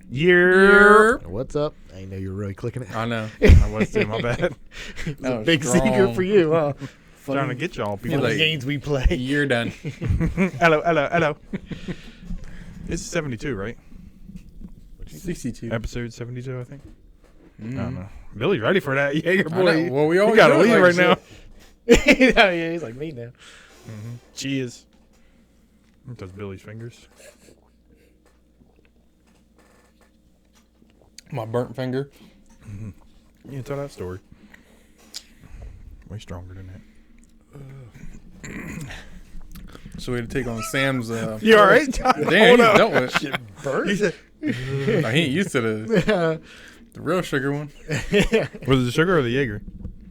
Yeah. What's up? I didn't know you were really clicking it. I know. I was too. My bad. It's a big secret for you, huh? Trying to get y'all people. The games we play. You're done. Hello. It's 72, right? 62. Episode 72, I think. I don't know. Billy's ready for that. Yeah, your I boy. know. Well, we always You gotta do it leave like right shit. now. Yeah, he's like me now. Cheers. Does Billy's fingers. My burnt finger. You can tell that story. Way stronger than that. So we had to take on Sam's. You all right? Damn, he's dealt with it. Shit burnt. No, he ain't used to the real sugar one. Was it the sugar or the Jaeger?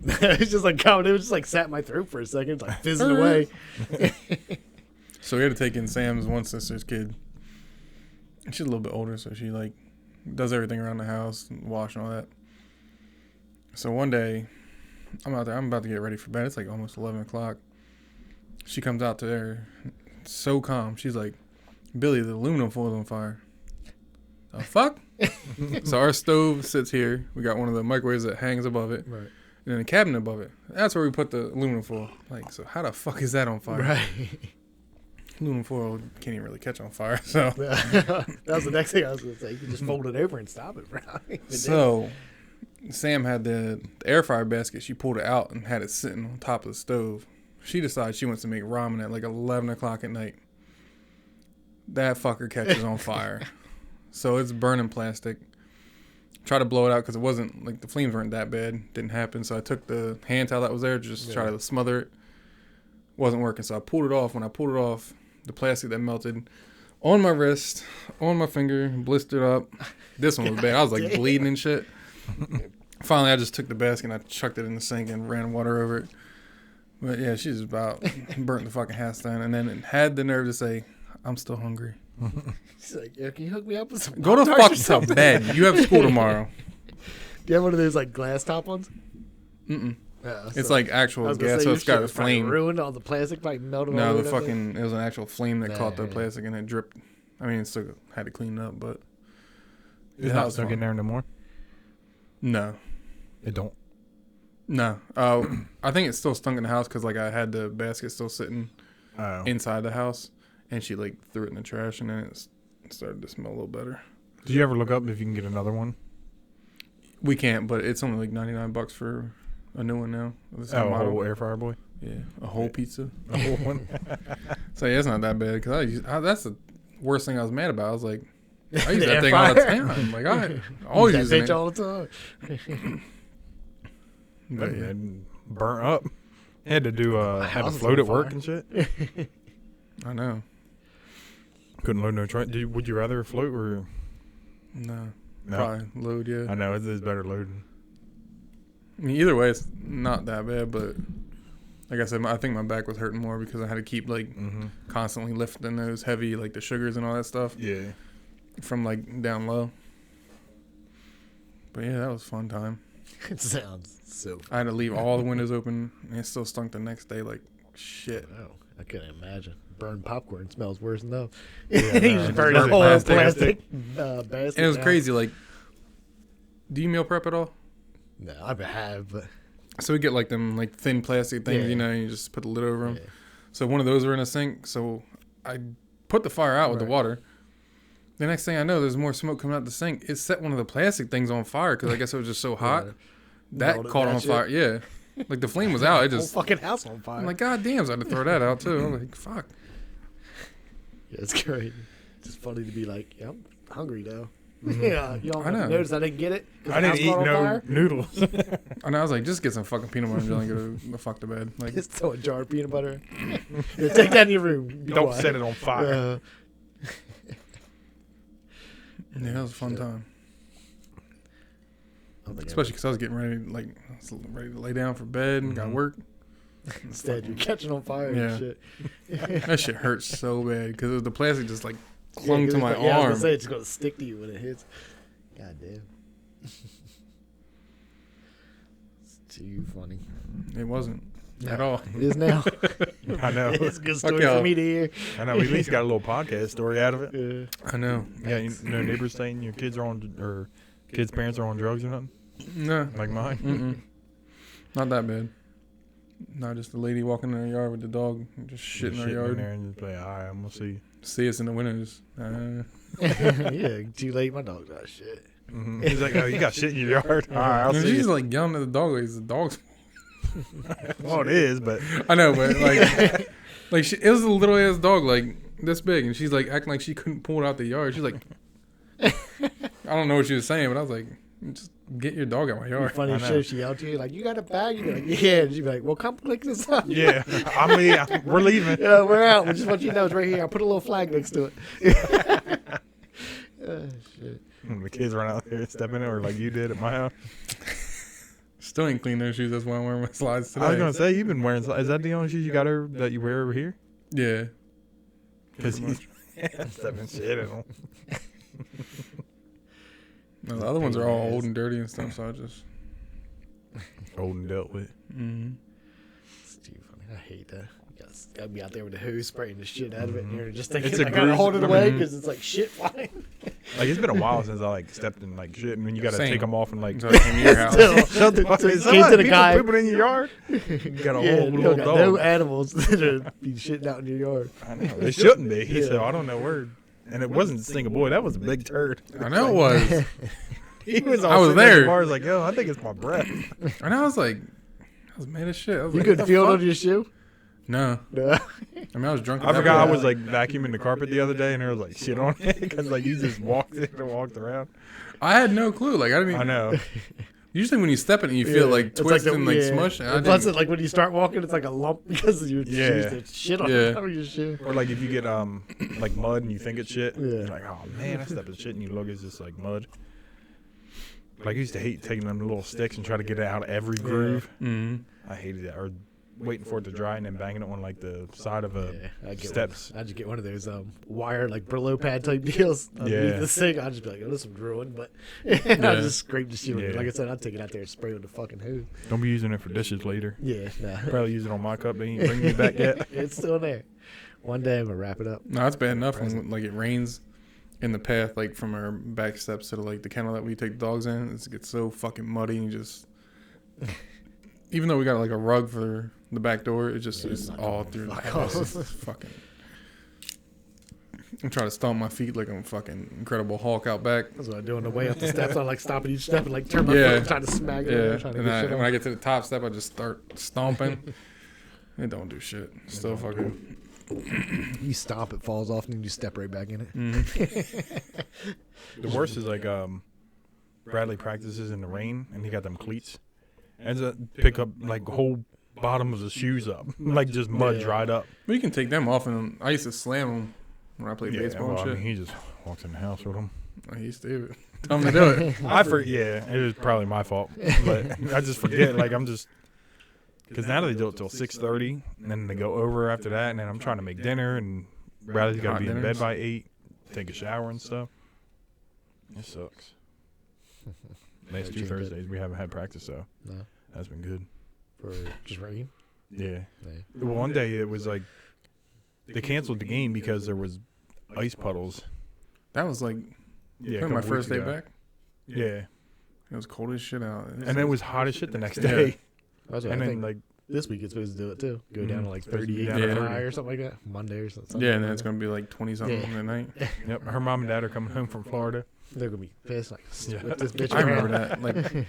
It's just like coming. It was just like sat in my throat for a second. It's like fizzing away. So we had to take in Sam's one sister's kid. She's a little bit older, so she like does everything around the house, wash and all that. So one day, I'm out there. I'm about to get ready for bed. It's like almost 11 o'clock. She comes out there, so calm. She's like, "Billy, the aluminum foil's on fire." The fuck? So our stove sits here. We got one of the microwaves that hangs above it, Right. and then a cabinet above it. That's where we put the aluminum foil. Like, so how the fuck is that on fire? Right. Aluminum foil can't even really catch on fire. So, That was the next thing I was going to say. You can just fold it over and stop it, bro. so Sam had the air fryer basket. She pulled it out and had it sitting on top of the stove. She decides she wants to make ramen at like 11 o'clock at night. That fucker catches on fire. So it's burning plastic. Try to blow it out because it wasn't, like, the flames weren't that bad. Didn't happen. So I took the hand towel that was there, just try to smother it. Wasn't working. So I pulled it off. When I pulled it off, the plastic that melted on my wrist, on my finger, blistered up. This one was bad. I was like bleeding and shit. Finally, I just took the basket and I chucked it in the sink and ran water over it. But yeah, she's about burnt the fucking house down, and then it had the nerve to say, "I'm still hungry." She's like, "Yeah, can you hook me up with some Go to Pop-Tarts or fuck to something?" bed. You have school tomorrow. Do you have one of those like glass top ones? Mm-mm. Yeah, It's so- like I actual was gonna gas, say, so your it's got shit a was probably flame. ruined. All the plastic like melted. all No, over the that fucking, it was an actual flame that caught the Yeah. plastic and it dripped. I mean, it still had to clean it up, but It's that not was stuck fun. in there no more. No. It don't. No. I think it's still stunk in the house because like I had the basket still sitting Oh. inside the house, and she like threw it in the trash, and then it started to smell a little better. Did you ever look up if you can get another one? We can't, but it's only like $99 for a new one now. This Oh, a model. whole air fryer boy. Yeah, a whole pizza. A whole one. So yeah, it's not that bad because that's the worst thing I was mad about. I was like, I use The that air thing all the fryer. time. Like I always that using bitch it. all the time. But yeah, burnt up. Had to do had to house is float on at work fire. and shit. I know. Couldn't load no truck. Would you rather float or No, no? probably load. Yeah. I know it is better loading. I mean, either way, it's not that bad, but like I said, I think my back was hurting more because I had to keep like constantly lifting those heavy, like the sugars and all that stuff Yeah. from like down low. But yeah, that was a fun time. It sounds so. I had to leave all the windows open, and it still stunk the next day like shit. Wow, I couldn't imagine. Burned popcorn smells worse enough. Yeah, You no, just it's burned the burnt whole plastic. plastic basket. And it was down. crazy. Like, do you meal prep at all? No, I have, but So we get like them like thin plastic things, Yeah. you know, and you just put the lid over them. yeah. So one of those were in a sink. So I put the fire out with the Right. water. The next thing I know, there's more smoke coming out the sink. It set one of the plastic things on fire because I guess it was just so hot. Yeah. That Melted caught that on shit. fire. Yeah. Like the flame was out. It Whole just, fucking house on fire. I'm like, God damn, so I had to throw that out too. I'm like, fuck. Yeah, it's great. It's just funny to be like, yeah, I'm hungry though. Yeah, you don't I know. notice I didn't get it. 'cause I the didn't house eat caught on no fire. noodles. And I was like, just get some fucking peanut butter and jelly and go to fuck to bed. Like, Just throw a jar of peanut butter. Yeah, take that in your room. Be Don't quiet. set it on fire. yeah, that was a fun time. I don't think Especially because I was getting ready, like, I was ready to lay down for bed and got work. instead you're catching on fire Yeah. and shit. That shit hurts so bad because the plastic just like clung Yeah, to 'cause my it's like, yeah, I was arm. gonna say it's just gonna stick to you when it hits. God damn. It's too funny. It wasn't. at all. It is now. I know. It's a good Fuck story y'all. for me to hear. I know. We at least got a little podcast story out of it. Yeah. I know. Yeah, you know, neighbors saying your kids are on, or kids' parents are on drugs or nothing, No. like mine. Mm-mm. Not that bad. Not just a lady walking in her yard with the dog, just shit in her in yard. there and just be like, all right, I'm gonna see. See us in the winter. Just, Yeah, too late. My dog's not shit. Mm-hmm. He's like, oh, you got shit in your yard. All right, I'll And see. she's You. like yelling at the dog. Like, it's the dog's. Well, it is, but I know, but like it was a little ass dog, like this big, and she's like acting like she couldn't pull it out the yard. She's like, I don't know what she was saying, but I was like, just get your dog out my yard. Funny I know. shit. She yelled to you like, "You got a bag?" You're like, "Yeah." And she'd be like, "Well, come click this up." yeah, we're leaving. Yeah, we're out. We just want you to know it's right here. I'll put a little flag next to it. Shit. The kids run out there and step in it, or like you did at my house. Still ain't clean their shoes. That's why I'm wearing my slides today. I was gonna say you've been wearing. Is that the only shoes you got over that you wear over here? Yeah. Because Pretty much. stepping shit in them. No, the other ones are all old and dirty and stuff, so I just. Old and dealt with. Mm-hmm. It's too funny. I hate that. You gotta be out there with the hose spraying the shit out of it, and you're just thinking, It's a I gotta gruesome- hold it away Mhm. because it's like shit flying. Like it's been a while since I like stepped in like shit, and when you gotta Same. take them off and like. So I came to your house. Still, Shut the fuck so up. it Is that came why to the people guy. pooping in your yard? You got a Yeah, whole you little got dog. no animals that are be shitting out in your yard. I know. They shouldn't be. He Yeah. said, I don't know where. And it wasn't a single boy. That was a big turd. I know it was. He was all I was sitting at there. the bar, was like, yo, I think it's my breath. And I was like, I was mad as shit. I was You like, couldn't "What the feel it fuck?" on your shoe? No. No. I mean, I was drunk. at I that forgot I point. was like vacuuming the carpet the other day, and there was like shit on it because like you just walked in and walked around. I had no clue. Like I didn't. I Even, know. Usually when you step in it, you feel like It's twist the- and like yeah. smush. And I And plus, didn't. like when you start walking, it's like a lump because of your Yeah. shoes. There's shit on Yeah. top of your shoe. Or like if you get like mud and you think it's shit, Yeah. you're like, oh man, I stepped in shit, and you look, it's just like mud. Like I used to hate taking them little sticks and try to get it out of every groove. Mhm. I hated that. Or waiting for it to dry and then banging it on like the side of a Yeah, I get steps. I just get one of those wire like Brillo pad type deals underneath Yeah. the sink. I'll just be like, oh, this one's ruined, but I'll just scrape the shit. Yeah. Like I said, I'll take it out there and spray with the fucking hose. Don't be using it for dishes later. Yeah, nah. Probably use it on my cup. They ain't bringing it back yet. It's still there. One day I'm gonna wrap it up. No, it's bad enough when like it rains in the path, like from our back steps to like the kennel that we take the dogs in. It gets so fucking muddy and just. Even though we got like a rug for the back door, it just is all through the house. It's just fucking. I'm trying to stomp my feet like I'm fucking Incredible Hulk out back. That's what I do on the way up the steps. I like stopping each step and like turn my Yeah. foot and try to smack it. Yeah, Trying to and get shit when on. I get to the top step, I just start stomping. It don't do shit. Still fucking. You stomp, it falls off, and then you step right back in it. The worst is like Bradley practices in the rain and he got them cleats. Ends up pick up like whole bottom of his shoes up, like just mud Yeah. dried up. We can take them off, and I used to slam them when I played baseball well, and I shit. mean, he just walks in the house with them. I used to tell him to do it. Yeah, it was probably my fault, but I just forget. Like I'm just because now they do it till 6:30, and then they go over after that, and then I'm trying to make dinner, and Bradley's got to Hot be in dinners. bed by 8, take a shower and stuff. It sucks. Last 2 change it. Thursdays we haven't had practice, so No, that's been good. for just rain. Yeah. Yeah. Well, one day it was like they canceled the game because there was ice puddles. That was like Yeah, a my couple first weeks day ago. back. Yeah, It was cold as shit out. and it was hot as shit the next Yeah. day. That's what And I then think like this week it's supposed to do it too. Go down to like Supposed to be 38 down to or 30. high or something like that. Monday or something. Yeah, and then like it's that. gonna be like 20 something Yeah. at night. yep, her mom and dad are coming home from Florida. They're gonna be pissed. Like, Yeah. whip this bitch I around. remember that. Like,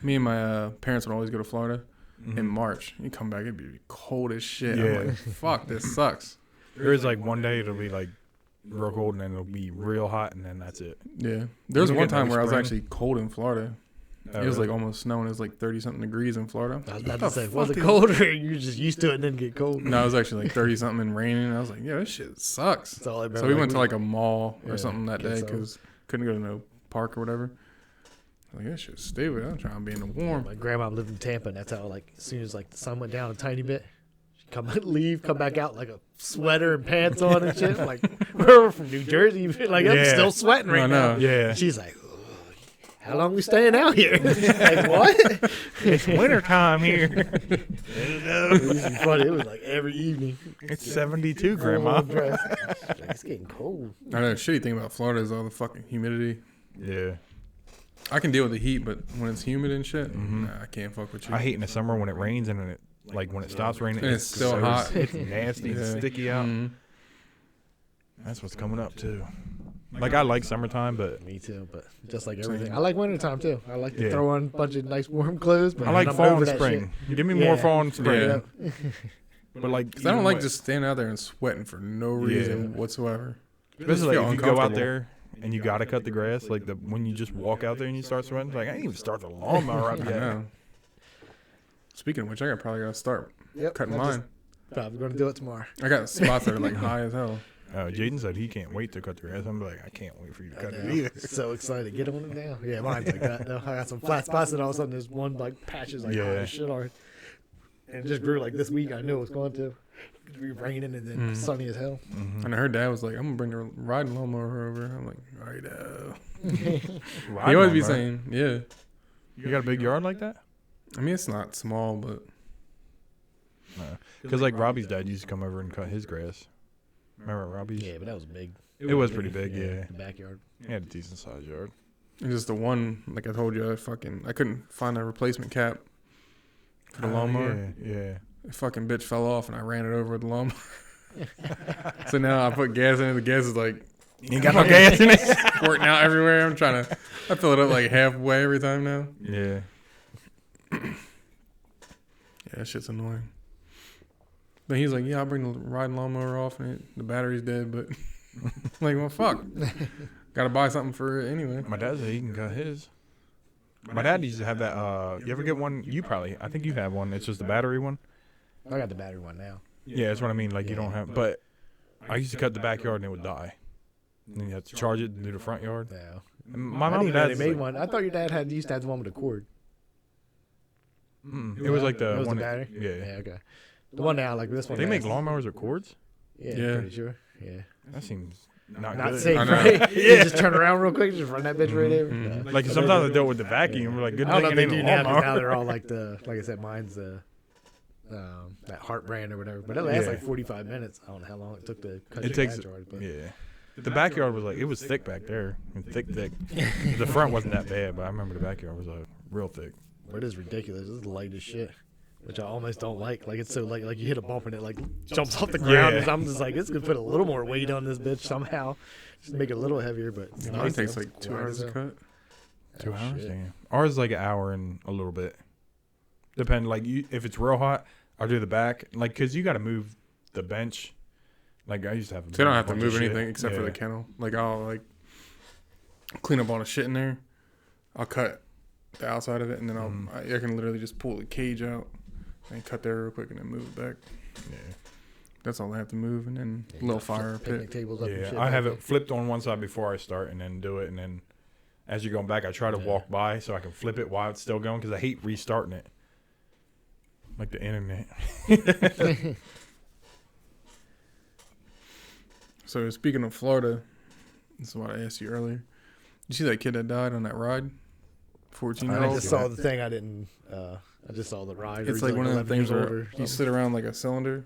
me and my parents would always go to Florida Mm-hmm. in March. You come back, it'd be cold as shit. Yeah. I'm like, fuck, this sucks. There is like one day it'll be like real cold, and then it'll be real hot, and then that's it. Yeah, there was You one get time no where I was spring? actually cold in Florida. Oh, It was really? like almost snowing. It was like 30 something degrees in Florida. I was about What to say, the was fuck it is- cold or you're just used to it and then get cold? No, it was actually like 30 something and raining. I was like, yeah, this shit sucks. That's all I remember. So we went to like a mall Yeah, or something that guess day so. because couldn't go to no park or whatever. I was like, this shit's stupid. I'm trying to be in the warm. My grandma lived in Tampa, and that's how like as soon as like the sun went down a tiny bit, she'd come back out like a sweater and pants on and shit. I'm like we're from New Jersey, like I'm Yeah. still sweating right I now. know. Yeah. She's like, "Ugh, how long we staying out here? Like, what? It's wintertime here. It was funny. It was like every evening. It's 72, Full Grandma. on dress. Like, it's getting cold. I know. The shitty thing about Florida is all the fucking humidity. Yeah. I can deal with the heat, but when it's humid and shit, Mhm. nah, I can't fuck with you. I hate in the summer when it rains and then when it stops raining, And it's still hot. It's nasty and Yeah. sticky out. Mhm. That's what's coming up too. Like I like summertime, but Me too, but just like everything. I like wintertime too. I like to Yeah. throw on a bunch of nice warm clothes. But I like I'm fall over and that spring. Give me Yeah. more fall and spring. Yeah. But like, 'Cause I don't even like when- just standing out there and sweating for no reason Yeah. whatsoever. especially feel like if you go out uncomfortable. there and you gotta cut the grass. Like when you just walk out there and you start sweating, it's like I didn't even start the lawnmower up I yet. know. Speaking of which, I probably gotta start shit. Yep, cutting I'm just mine. Probably going to do it tomorrow. I got spots that are like high as hell. Jaden said he can't wait to cut the grass. I'm like, I can't wait for you to cut I it know. either. So excited. Get on it now. Yeah, mine's like that. Though. I got some flat spots and all of a sudden there's one like patches like Yeah. oh, shit already. And it just grew like this week. I knew it was going to. It'd be raining and then Mhm. sunny as hell. Mhm. And I heard Dad was like, "I'm gonna bring the riding lawnmower over." I'm like, "Right now." Ride He always be lawnmower. saying, "Yeah." You got a big yard like that? I mean, it's not small, but Because like Robbie's dad used to come over and cut his grass. Remember Robbie's? Yeah, but that was big. It was pretty big, yeah. The backyard. He had a decent sized yard. it's just the one. Like I told you, I couldn't find a replacement cap for the lawnmower. Yeah. The fucking bitch fell off, and I ran it over with the lawnmower. So now I put gas in it. The gas is like You ain't got no gas in it? squirting out everywhere. I fill it up like halfway every time now. Yeah. Yeah, that shit's annoying. But he's like, "Yeah, I'll bring the riding lawnmower off, and the battery's dead." But like, well, fuck, gotta buy something for it anyway. My dad said he can cut his. My dad used to have that. You ever get one? I think you have one. It's just the battery one. I got the battery one now. Yeah, that's what I mean. Like you don't have. But I used to cut the backyard and it would die. And then you have to charge it and do the front yard. Yeah. And my I mom didn't and know dad they made one. I thought your dad used to have the one with a cord. It was like the It was one. the battery? Yeah. Yeah, okay. The one now, like this one. They make has- lawnmowers with cords. Yeah, Yeah. pretty sure. Yeah. That seems not Not good. safe, I know. right? Yeah. Just turn around real quick, just run that bitch right there. Mhm. No. Like sometimes I do it with the vacuum. We're like, good I don't know thing if it they ain't do a now, 'cause lawnmower. now they're all like like I said, mine's that Heart brand or whatever. But it lasts Yeah. like 45 minutes. I don't know how long it took to cut It your takes. backyard, but Yeah. The backyard was like it was thick back there, and thick. The front wasn't that bad, but I remember the backyard was real thick. but it is ridiculous. It's light as shit, which I almost don't like. Like it's so light, like you hit a bump and it like jumps off the ground. Yeah. And I'm just like, it's gonna put a little more weight on this bitch somehow, just make it a little heavier. But it's Mine nice, takes though. like It's 2 quiet hours as to hell. cut. 2 Oh, hours. shit. Damn. Ours is like an hour and a little bit. Depend like if it's real hot, I'll do the back. Like cause you got to move the bench. Like I used to have. So I don't have to bunch move of shit. anything except for Yeah. the kennel. Like I'll like clean up all the shit in there. I'll cut the outside of it, and then I can literally just pull the cage out and cut there real quick, and then move it back. Yeah. That's all I have to move, and then Yeah, a you little gotta flip fire picnic pit. tables up and Yeah, shit I back have there. it flipped on one side before I start, and then do it, and then as you're going back, I try to Yeah. walk by so I can flip it while it's still going, because I hate restarting it, like the internet. So speaking of Florida, this is what I asked you earlier. You see that kid that died on that ride? 14-year-old. I Oh, just yeah. saw the thing. I didn't. I just saw the ride. It's like one of the 11 things years where old or you something. sit around like a cylinder,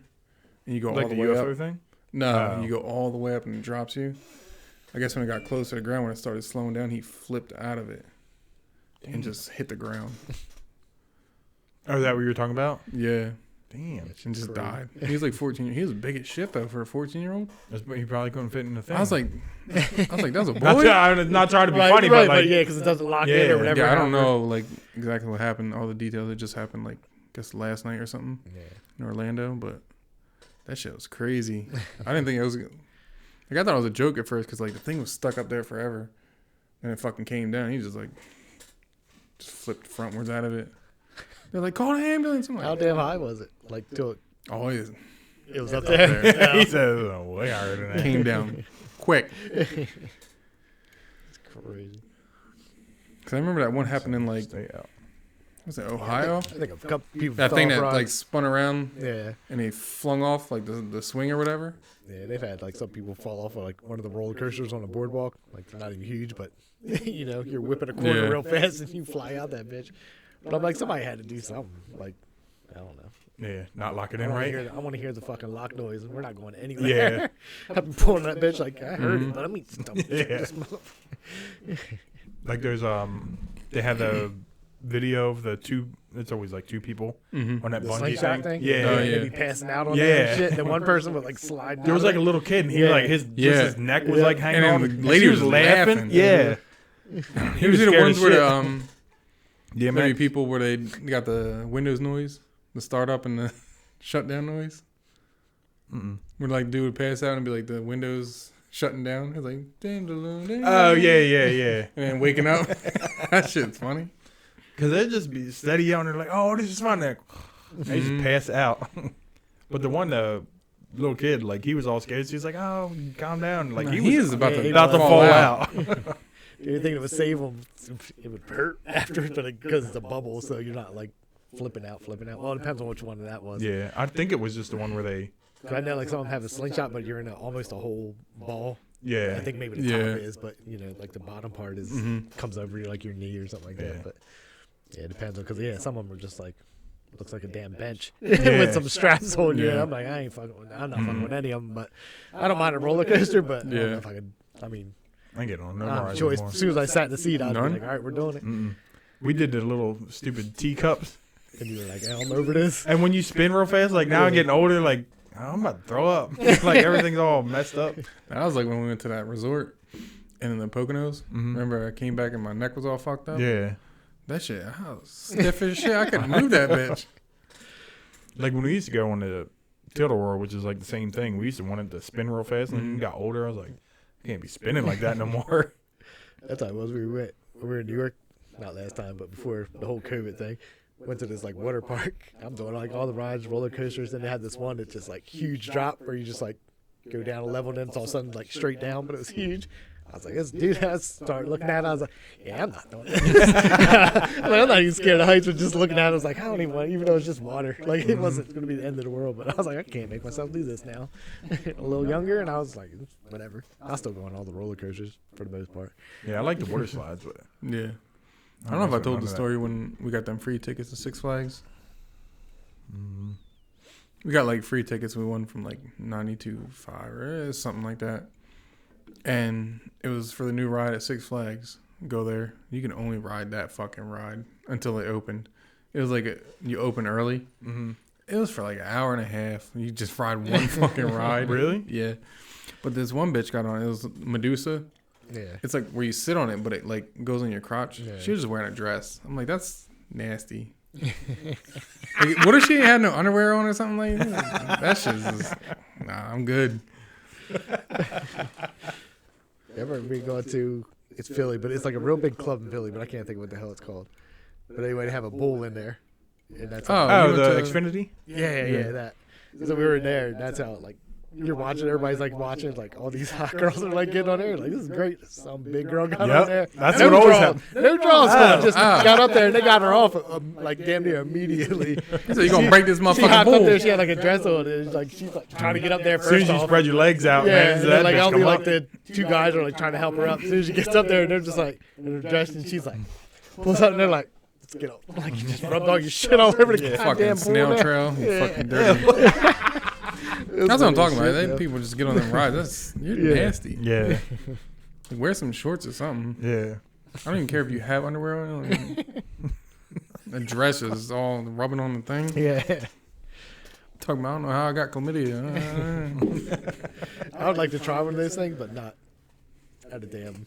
and you go Like all the the way UFO up. thing. No, Oh. you go all the way up and it drops you. I guess when it got close to the ground, when it started slowing down, he flipped out of it and just hit the ground. Oh, is that what you were talking about? Yeah, Damn. and just Crazy. died. He was like 14. He was big as shit though for a 14-year-old. He probably couldn't fit in the thing. I was like, that was a not, boy. not trying to be Right, funny, right, but like, yeah, because it doesn't lock in Yeah. or whatever. Yeah, I don't however. know like exactly what happened, all the details. It just happened like I guess last night or something Yeah. in Orlando, but that shit was crazy. I didn't think it was. Like I thought it was a joke at first because like the thing was stuck up there forever, and it fucking came down. He just flipped frontwards out of it. They're like, call an ambulance. I'm like, How damn high was it? Like, till oh, it it was up Up there. there. Yeah. he said it was way higher than that. came down quick. It's crazy. Because I remember that one happened in like Stay out. Was it Ohio? I think a couple people. That fell thing off that rides. like spun around Yeah, and they flung off like the swing or whatever. yeah. They've had like some people fall off of like one of the roller coasters on a boardwalk. Like they're not even huge, but you know, you're whipping a corner Yeah. real fast and you fly out that bitch. But I'm like, somebody had to do something. Like, I don't know. Yeah, not lock it I in want right. to hear. I want to hear the fucking lock noise, and we're not going anywhere. Yeah. I've been pulling that bitch like I heard it, but I mean, don't check Yeah. this motherfucker. Like there's they had the video of the two. It's always like two people Mm-hmm. on that The bungee slingshot thing. thing. Yeah. Oh, They'd yeah. be passing out on Yeah. that and shit. And then one person would like slide. There was like a little kid, and he Yeah. like his Yeah. his neck was Yeah. like hanging And on. then and the lady she was laughing. Yeah. He was the scared ones as where shit. the DMX. maybe people where they got the Windows noise, the startup and the shutdown noise. Mm-mm. Where like dude would pass out and be like the windows shutting down. It's like Oh yeah. and then waking up. That shit's funny. Because they'd just be steady yelling. They're like, "Oh, this is my neck." They just pass out. But the one, the little kid, like he was all scared. So he was like, "Oh, calm down." Like He was is about Yeah, to he about to was. fall out. Anything that would save them, it would hurt after, but because it's a bubble, so you're not like flipping out. Well, it depends on which one that was. Yeah, I think it was just the one where they. 'Cause I know like some of them have a slingshot, but you're in almost a whole ball. Yeah. I think maybe the Yeah. top is, but you know, like the bottom part is Mhm. comes over you like your knee or something like Yeah. that. But yeah, it depends on because some of them are just like looks like a damn bench Yeah. with some straps on you. And Yeah. I'm like, I'm not fucking with any of them, but I don't mind a roller coaster. But I don't Yeah. know if I could. I mean, I ain't getting on no I don't have a rides choice. anymore. As soon as I sat in the seat, I'd None? be like, all right, we're doing it. Mm-mm. We did the little stupid teacups, And you were like, I'm over this. and when you spin real fast, like now I'm getting older, like I'm about to throw up. Like everything's all messed up. That was like when we went to that resort in the Poconos. Mhm. Remember I came back and my neck was all fucked up? Yeah. That shit, I was stiff as shit. I couldn't move that bitch. Like when we used to go on the Tilda World, which is like the same thing. We used to want it to spin real fast, and when we got older, I was like, I can't be spinning like that no more. That's how it was. We were in New York, not last time, but before the whole COVID thing. Went to this like water park. I'm doing like all the rides, roller coasters, and they had this one that's just like huge drop where you just like go down a level and then it's all of a sudden like straight down, but it was huge. I was like, this dude, I started looking at it. I was like, yeah, I'm not doing this. I'm not even scared of heights, but just looking at it, I was like, I don't even want, even though it's just water. Like, it wasn't going to be the end of the world, but I was like, I can't make myself do this now. A little younger, and I was like, whatever. I'll still go on all the roller coasters for the most part. Yeah, I like the water slides, but Yeah. I don't know if I mess with told none the of that. story when we got them free tickets to Six Flags. Mhm. We got like free tickets. We won from like 92.5 or something like that. And it was for the new ride at Six Flags. Go there. You can only ride that fucking ride until they opened. It was like you open early. Mhm. It was for like an hour and a half. You just ride one fucking ride. Really? Yeah. But this one bitch got on. It was Medusa. Yeah. It's like where you sit on it, but it like goes on your crotch. Yeah. She was just wearing a dress. I'm like, that's nasty. Like, what if she had no underwear on or something like that? That shit's just, nah, I'm good. Ever we go to, it's Philly, but it's like a real big club in Philly, but I can't think of what the hell it's called. But anyway, they have a bull in there. And that's how, Oh, Oh, you the went to- Xfinity? yeah, that. So we were in there, and that's how, like, you're watching, everybody's like watching, like all these hot girls are like getting on there. Like, this is great. Some big girl got Yep, on there. that's no what always draws, happens. No draws. Oh, Just got up there and they got her off like damn near immediately. So you gonna break this She motherfucking hopped up there. bull? She had like a dress on. And like she's like trying to get up there As soon as first you off. spread your legs out, Yeah, man, and that then, like bitch I'll come be up. like the two guys are like trying to help her up. As soon as she gets up there, they're just like in her dress, and she's like pulls up, and they're like, "Let's get up!" Like you just rubbed all your shit all over the Fucking goddamn pool. snail there. trail. You Yeah. fucking dirty. It was That's what I'm funny talking as about. shit, They though. people just get on them rides. That's you're Yeah. nasty. Yeah, Like, wear some shorts or something. yeah. I don't even care if you have underwear on. Like, the dress is all rubbing on the thing. Yeah, Talking about, I don't know how I got chlamydia. I would like to try one of those things, but not at a damn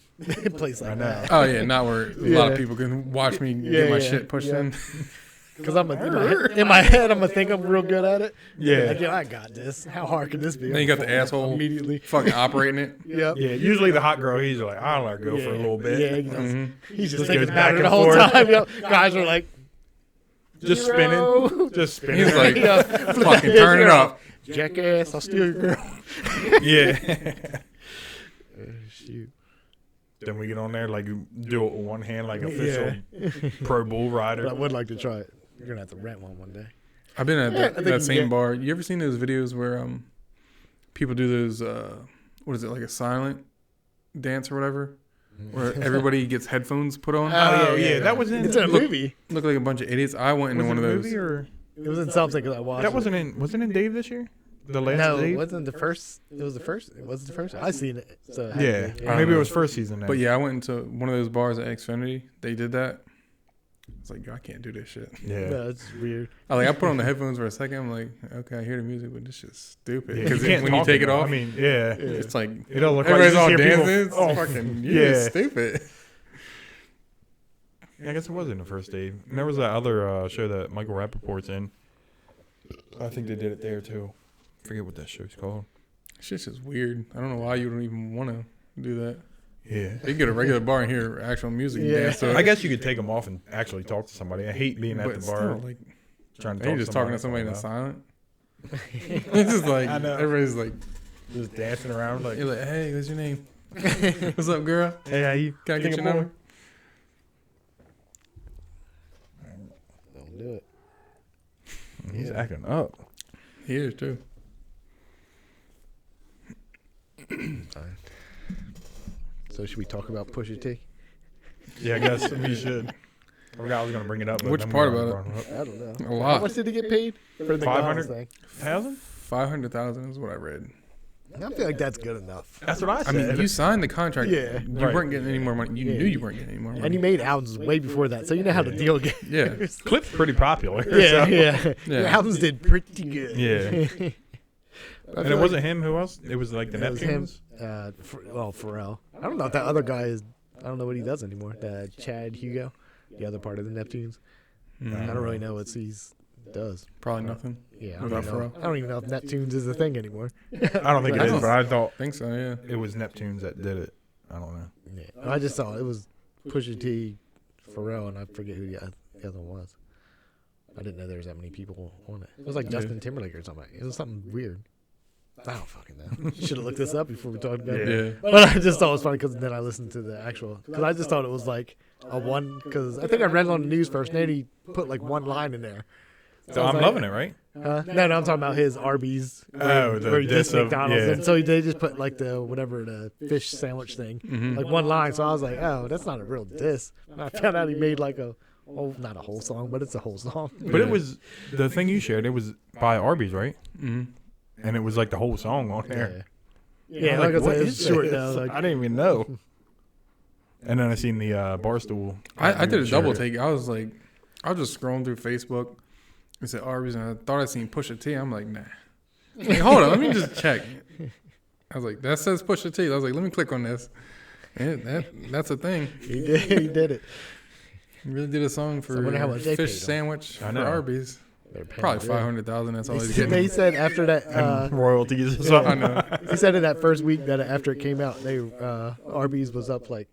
place I like know. that. Oh yeah, not where a lot of Yeah. people can watch me Yeah, get my yeah, shit pushed yeah. in. Because in my head, I'm gonna think I'm real good at it. Yeah. Like, I got this. How hard can this be? Then you got the asshole immediately. fucking operating it. Yep. Yeah, usually the hot girl, he's like, I'll let her go for a little bit. Yeah, he does. Mhm. He's just Just thinking goes about back it and the whole forth. time. Yep. Guys are like, Just "Zero." spinning. Just spinning. He's like, Yeah. fucking turn it up. Jackass, I'll steal your girl. yeah. Shoot. Then we get on there, like, do it with one hand, like official pro bull rider. But I would like to try it. You're gonna have to rent one day. I've been at Yeah, I think that you same get- bar. You ever seen those videos where people do those what is it, like a silent dance or whatever, where everybody gets headphones put on? Oh, yeah. That was in. It's in a movie. Look like a bunch of idiots. I went into Was one it of a those. movie or It was in something because I watched. that wasn't in? Wasn't in Dave this year? The last No, it Dave. wasn't the first. It was the first. It was the first. I seen it. So it had Yeah, to be. maybe it was first season. Then. But yeah, I went into one of those bars at Xfinity. They did that. I was like, yo, I can't do this shit. yeah. No, it's weird. I put on the headphones for a second. I'm like, okay, I hear the music, but this shit's stupid. Yeah, Because you can't when you talk take it about off, I mean, yeah. it's like It'll look like everybody's you all just hear dancing. people- It's fucking you're yeah. stupid. Yeah, I guess it was in the first Dave. And there was that other show that Michael Rappaport's in. I think they did it there too. Forget what that show's called. Shit's just weird. I don't know why you don't even want to do that. Yeah. You can get a regular bar and hear actual music and Yeah. dance to it. I guess you could take them off and actually talk to somebody. I hate being at but the bar still, like, trying to are talk you just talking to somebody in that's silent? It's just like I know. everybody's like, just dancing around like, you're like, hey, what's your name? What's up, girl? hey, how you? Can I get your Singapore? number? Don't do it. He's acting up. He is too. Fine. So should we talk about Pusha T? Yeah, I guess we should. I forgot I was gonna bring it up. But Which then we part already about brought it I don't know. A How lot. much did he get paid for the 500? McDonald's thing? 1,000? 500,000 is what I read. I feel like that's good enough. That's what I I said. mean, you signed the contract. Yeah. You Right. weren't getting any more money. You Yeah. knew you weren't getting any more money. And he made albums way before that, so you know how the deal goes. Yeah. Clip's pretty popular. Yeah, so- yeah. Yeah. Your albums did pretty good. Yeah. And it wasn't him. Who else? It was like the It was him. Neptunes. Pharrell. I don't know if that other guy is. I don't know what he does anymore. Chad Hugo, the other part of the Neptunes. I don't really know what he does. Probably nothing. Yeah, Without I Pharrell. don't even know if Neptunes is a thing anymore. I don't think it I is, don't- but I thought I think so, yeah. it was Neptunes that did it. I don't know. Yeah. I just saw it was Pusha T, Pharrell, and I forget who the other one was. I didn't know there was that many people on it. It was like Yeah. Justin Timberlake or something. It was something weird. I don't fucking know. Should have looked this up before we talked about it. Yeah. But I just thought it was funny because then I listened to the actual. Because I just thought it was like a one. Because I think I read it on the news first, and then he put like one line in there. So I'm loving it, right? No, I'm talking about his Arby's. Oh, the where he diss dissed of- McDonald's. yeah. And so they just put like the fish sandwich thing, Mm-hmm. like one line. So I was like, oh, that's not a real diss. And I found out he made like not a whole song, but it's a whole song. But it was the thing you shared. It was by Arby's, right? Mm-hmm. And it was like the whole song on there. Yeah, I'm like I what said, it's is short this? though. Like, I didn't even know. And then I seen the Barstool. I did a Sure. double take. I was like, I was just scrolling through Facebook. It said Arby's, and I thought I seen Pusha T. I'm like, nah. Like, hold on, let me just check. I was like, that says Pusha T. I was like, let me click on this. And that's a thing. he did it. He really did a song for So I wonder how much they fish paid him. sandwich I for know. Arby's. They're paying Probably him. 500,000. That's all he's They getting. said after that. And royalties or I something. know. He said in that first week that after it came out, they Arby's was up like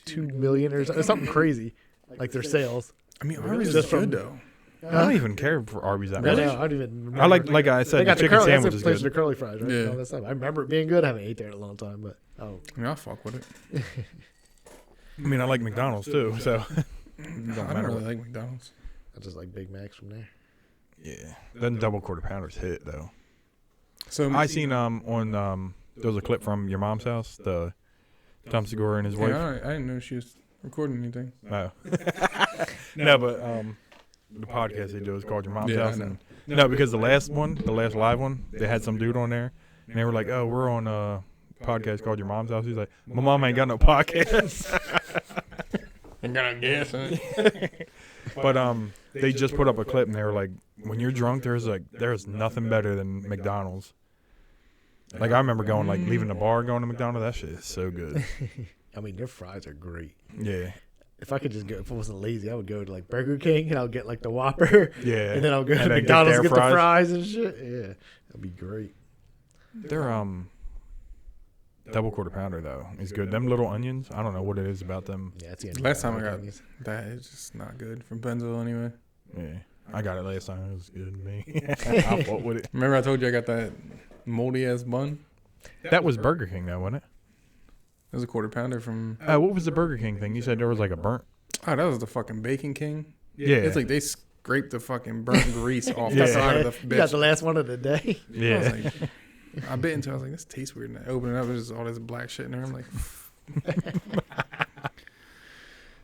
2 million or something crazy, like their sales. I mean, Arby's is Just good from- though. I don't even care for Arby's that I much. know, I don't even. Remember. I like I They said, the got the chicken curly. That's sandwich the is place for the good. curly fries, right? Yeah. And all that stuff. I remember it being good. I haven't ate there in a long time, but I mean, I'll fuck with it. I mean, I like McDonald's too, so I don't don't matter. really like McDonald's. I just like Big Macs from there. yeah. Then double quarter pounders hit though. So I seen on there was a clip from your mom's house, the Tom Segura and his wife. Yeah, I didn't know she was recording anything. No, no, but the podcast they do is called Your Mom's Yeah, I House. know. And, no, because the last live one, they had some dude on there, and they were like, "Oh, we're on a podcast called Your Mom's House." He's like, "My mom ain't got no podcast." I'm gonna guess. But they just put up a clip, and they were like, "When you're drunk, there's nothing better than McDonald's." Like I remember going like leaving the bar, going to McDonald's. That shit is so good. I mean, their fries are great. Yeah, If I could just go, if I wasn't lazy, I would go to like Burger King and I'll get like the Whopper, yeah. and then I'll go to And then McDonald's their and get the fries and shit. Yeah, that'd be great. Their double quarter pounder though is good. Them little onions, I don't know what it is about them. Yeah, that's the only Last thing time I like got onions. that, it's just not good from Benzo anyway. Yeah, I got it last time. It was good to me. I fought with it. Remember I told you I got that moldy ass bun? That was Burger King though, wasn't it? It was a quarter pounder from. What was the Burger King thing? You said there was like a burnt. Oh, that was the fucking Bacon King. Yeah. It's like they scraped the fucking burnt grease off Yeah. the side of the You got bitch. the last one of the day. I Yeah. was like, I bit into it. I was like, this tastes weird. And I opened it up. There's just all this black shit in there. I'm like,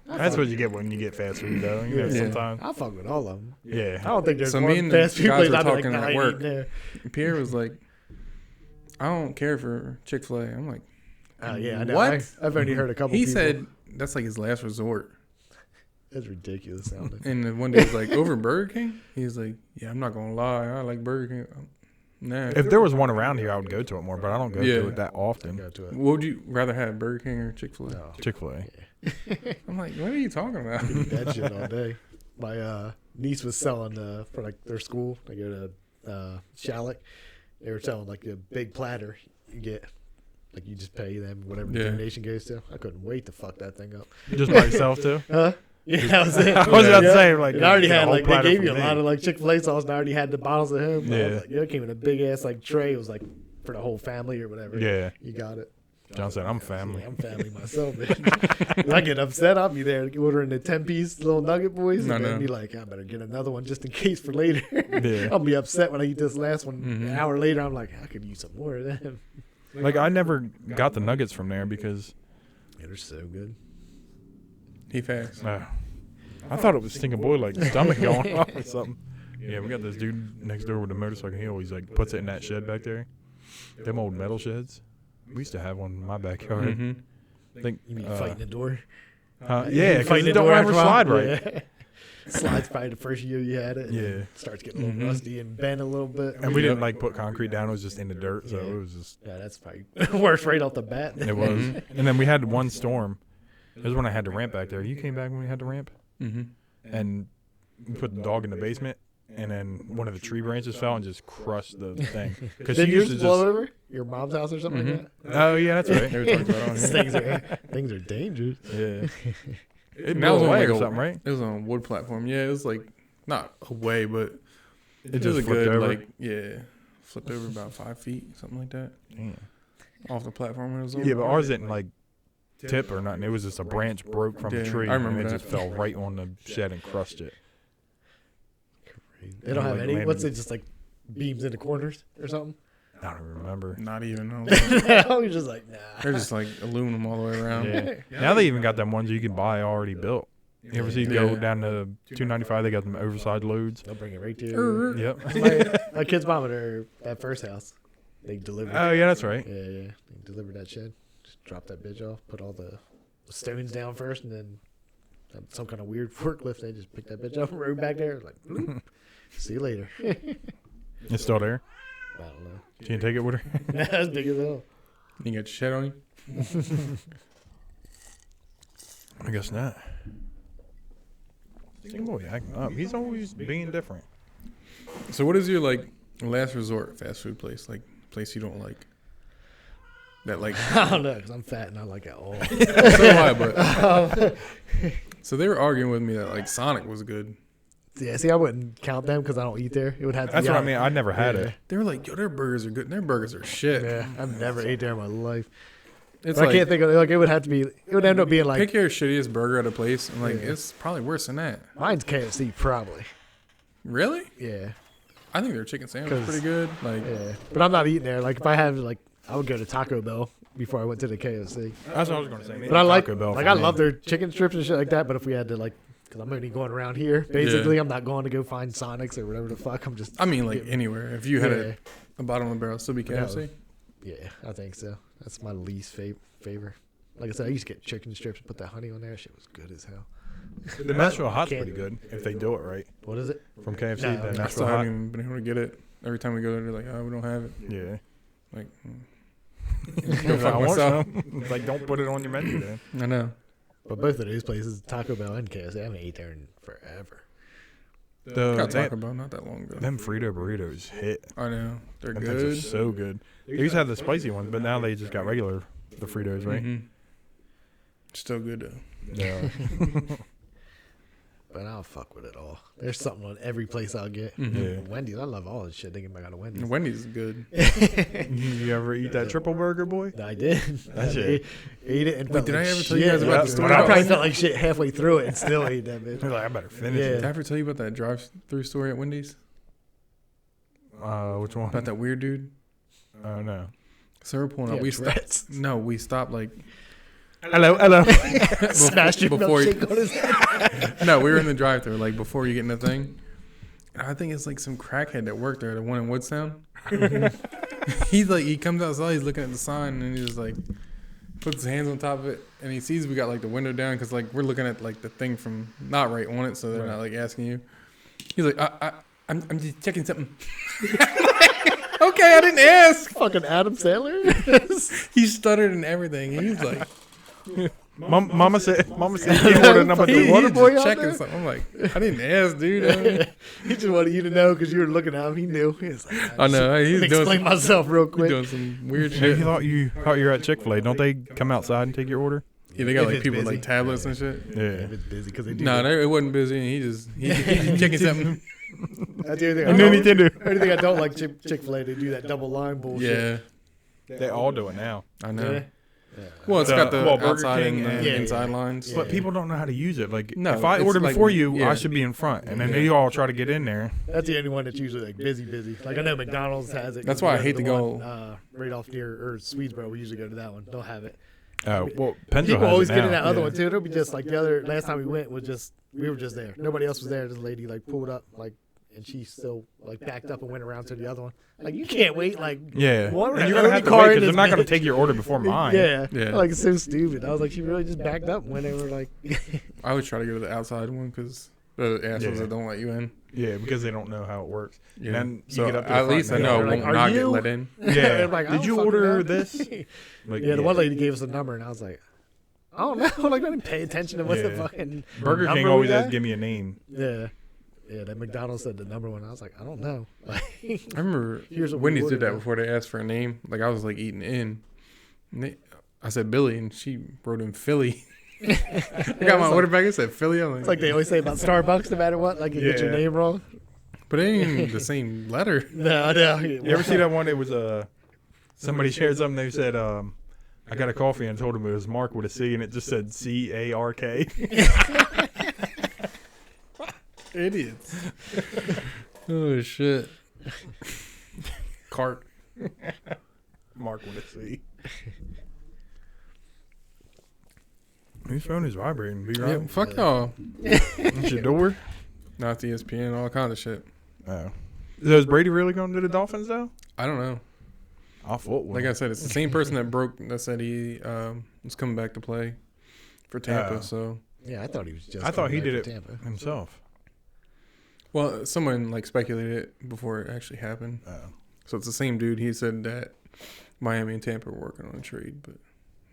That's what you get when you get fast food, though. You know, Yeah. sometimes. I fuck with all of them. I Yeah. don't think there's So one me and fast food guys place were I'd be like, talking nah, at I ain't work. eating there. Pierre was like, I don't care for Chick-fil-A. I'm like, Yeah, I know. What? I've only heard a couple he people. said that's like his last resort. That's ridiculous sounding. And then one day he's like, over Burger King? He's like, yeah, I'm not going to lie. I like Burger King. Nah. If there was one around here, I would go to it more, but I don't go Yeah. to it that often. Go to it. What would you rather have, Burger King or Chick-fil-A? No. Chick-fil-A. I'm like, what are you talking about? Eat that shit all day. My niece was selling for like their school. They go to Shallot. They were selling like a big platter. You get like you just pay them whatever the Yeah. donation goes to. I couldn't wait to fuck that thing up. Just by yourself, too? Huh? Yeah, that was it. I was about to Yeah. say, like, And I already get a had whole like they platter gave for you a me. lot of like Chick-fil-A sauce, and I already had the bottles at home. I Yeah. was like, it came in a big ass like tray. It was like for the whole family or whatever. Yeah. You got it. John said, I'm family. Yeah, I'm family myself, man. When I get upset, I'll be there ordering the 10-piece little nugget boys, and I then know. be like, I better get another one just in case for later. Yeah. I'll be upset when I eat this last one. Mhm. An hour later, I'm like, I could use some more of them. Like, I never got the nuggets from there because Yeah, they're so good. He fast. I thought it was stinking boy, like, stomach going off or something. Yeah, we got this dude next door with a motorcycle. He always, like, puts it in that shed back there. Them old metal sheds. We used to have one in my backyard. Mm-hmm. I think, You mean fighting the door? yeah, You because fighting it the don't door ever after a while? slide right. Yeah. Slides probably the first year you had it. And Yeah. then starts getting a little Mhm. rusty and bent a little bit. And we didn't, like, put concrete down. It was just in the dirt, so Yeah. it was just... Yeah, that's probably worse right off the bat. It was. Mhm. And then we had one storm. It was when I had the ramp back there. You came back when we had the ramp? Mm-hmm. And we put the dog in the basement, and then one of the tree branches fell and just crushed the thing. Because she Did used yours to blow just... over? Your mom's house or something like that? Oh, yeah, that's right. They were talking about it on These here. things are dangerous. Yeah. It And that blew was on away like or a- something, right? It was on a wood platform. Yeah, it was like not away, but It was just a flipped good over. like flipped over about 5 feet, something like that, Damn. off the platform. When it was on. Yeah, but ours didn't like tip or nothing. It was just a branch broke from Yeah, the tree, I remember and it that. just fell right on the shed and crushed it. They don't have Like any. landed- What's it? Just like beams in the corners or something? I don't remember. Not even. No. You're just like, nah. They're just like aluminum all the way around. Yeah. Now they even got them ones you can buy already built. You ever see go Yeah. down to 295? They got them oversized loads. They'll bring it right to you. Yep. My kid's mom at her that first house, they delivered. Oh yeah, that's right. Yeah, they delivered that shed. Just drop that bitch off, put all the stones down first, and then some kind of weird forklift. They just picked that bitch up and rode back there. Like, bloop. See you later. It's still there. I don't know. She didn't take it with her. That's big as hell. You got your shed on you. I guess not. Same boy acting up. He's always being different. So what is your like last resort fast food place? Like place you don't like? That like I don't know, because I'm fat and I like it all. so am I, but so they were arguing with me that like Sonic was good. Yeah, see, I wouldn't count them because I don't eat there. It would have to That's be what I out- mean. I never had it. They were like, yo, their burgers are good. And their burgers are shit. Yeah, I've never ate there in my life. It's But like I can't think of like it would have to be. It would end up being like pick your shittiest burger at a place, and like Yeah. it's probably worse than that. mine's KFC probably. Really? Yeah, I think their chicken sandwich is 'Cause- pretty good. Like yeah. But I'm not eating there. Like if I had like, I would go to Taco Bell before I went to the KFC. That's what I was going to say. But I like Taco Bell like for I me. love their chicken strips and shit like that. But if we had to like, because I'm only going around here, basically, I'm not going to go find Sonics or whatever the fuck. I'm just. I mean, like anywhere. If you had yeah, a bottom of the barrel, still be Yeah. KFC. yeah, I think so. That's my least favor. Like I said, I used to get chicken strips, put that honey on there. Shit was good as hell. The Nashville Hot's Can't- pretty good if they do it right. What is it? From KFC, No, the I I Nashville still Hot. haven't even been able to get it. Every time we go there, they're like, "Oh, we don't have it." Yeah. Like, I go fuck want myself. some. It's like, don't put it on your menu then. I know. But both of those places, Taco Bell and KFC, I haven't ate there in forever. Got They- Taco Bell not that long ago. them Frito burritos hit. I know they're Them things are good. so good. They used to have the spicy ones, but now they just got regular the Fritos, right? Mhm. Still good though. Yeah. but I'll fuck with it all. There's something on every place I'll get. Mhm. Yeah. Wendy's, I love all this shit. They get back out of Wendy's. Wendy's is good. You ever eat that triple burger, boy? I did. That shit. Ate it and Wait, felt did like I ever shit. tell you guys about the story I about probably Wendy's? felt like shit halfway through it and still ate that bitch. You're like, I better finish Yeah. Did I ever tell you about that drive-through story at Wendy's? it. Which one? About that weird dude? Oh, no. So we're pulling up. Yeah, We Tourette's. stopped. No, we stopped like Hello. Smashed your before you- milkshake on his head. no, we were in the drive-thru like before you get in the thing. And I think it's like some crackhead that worked there, the one in Woodstown. He's like, he comes outside, he's looking at the sign, and he just like puts his hands on top of it, and he sees we got like the window down because like we're looking at like the thing from not right on it, so they're not like asking you. He's like, I'm just checking something. Okay, I didn't ask. Fucking Adam Sandler. He stuttered and everything. He was like, Mama said you ordered number Fucking three. he water just boy out checking there? something. I'm like, I didn't ask, dude. He just wanted you to know because you were looking at him. He knew. He was like, I know. He's Let me doing explain some, myself real he's quick. doing some weird Hey, shit. you thought you were at Chick-fil-A. Don't they come outside and take your order? Yeah, they got If like it's people with busy. like tablets Yeah. and shit. Yeah. If it's busy because they do. No, that. it wasn't busy. And he just checking something. That's the only thing And then I he don't, did only thing I don't like Chick-fil-A. They do that double line bullshit. Yeah, They all do it now. I know. Yeah. Well, it's got the Burger outside King and the and- Yeah, inside yeah. lines. Yeah. But people don't know how to use it. Like, No, if I it's order like- before you, yeah. I should be in front. And then Yeah. they all try to get in there. That's the only one that's usually like busy. Like I know McDonald's has it. That's why I hate The to one, go- right off near or Swedesboro. We usually go to that one. Don't have it. Oh, well, Penzo People has always it get in now. that other Yeah. one too. It'll be just like the other last time we went was just we were just there. Nobody else was there. This lady like pulled up like and she still like backed up and went around to the other one. Like you can't wait like Yeah. One And you're going to have to car wait in because they're this not going bitch. to take your order before mine. Yeah. Yeah. Like it's so stupid. I was like she really just backed up when they were like I would try to go to the outside one because the assholes Yeah. that don't let you in. Yeah, because they don't know how it works. Yeah. Then you So get up to the at front least I and know they're I like, won't "Are not get you?" let in. Yeah. I'm like, I Did don't you fucking order know. this? Like, Yeah, the one lady gave us a number and I was like I don't know. Like I didn't pay attention to what the Yeah. fucking Burger number King we always got. does give me a name. Yeah. Yeah, that McDonald's said the number one. I was like, I don't know. Like, I remember Here's what we Wendy's ordered did that now. before they asked for a name. Like I was like eating in. And I said Billy and she wrote in Philly. I got my it's order back. It said Philly. I'm it's like they always say about Starbucks, no matter what. Like you get your Yeah. name wrong. but it ain't even the same letter. No. You ever see that one? It was somebody shared something. They said, I got a coffee and told him it was Mark with a C and it just said CARK. Idiots. Oh shit. Cart. Mark with a C. Whose phone is vibrating? Be Yeah, right. fuck y'all. It's your door. Not the ESPN, all kinds of shit. Oh. So is Brady really going to the Dolphins though? I don't know. I thought. Like I said, it's the same person that said he was coming back to play for Tampa. Oh. So, Yeah, I thought he was just. I thought he coming did back it from Tampa. himself. well, someone like speculated it before it actually happened. Oh. So it's the same dude. He said that Miami and Tampa were working on a trade, but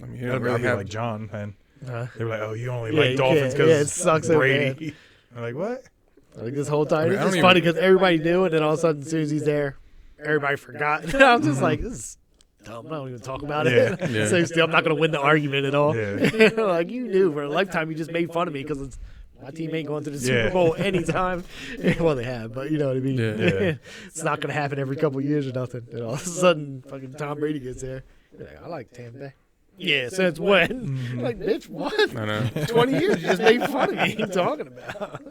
I mean, he That'd don't really be have. like John, man. Huh? They were like, "Oh, you only Yeah, like you Dolphins can't. Yeah, it because sucks so Brady." I'm like, what? Like this whole time, I mean, I it's don't just even- funny because everybody knew, and then all of a sudden, as soon as he's there, everybody forgot. And I'm just like, this is dumb. I don't even talk about it. Yeah. Yeah. So still, I'm not gonna win the argument at all. Yeah. Like you knew for a lifetime, you just made fun of me because it's. My team ain't going to the Super Yeah. Bowl anytime. Well, they have, but you know what I mean. Yeah. Yeah. It's not going to happen every couple of years or nothing. And all of a sudden, fucking Tom Brady gets there. You're like, I like Tampa Bay. Yeah, since when? Mhm. Like, bitch, what? I know. 20 years, you just made fun of me. What are you talking about?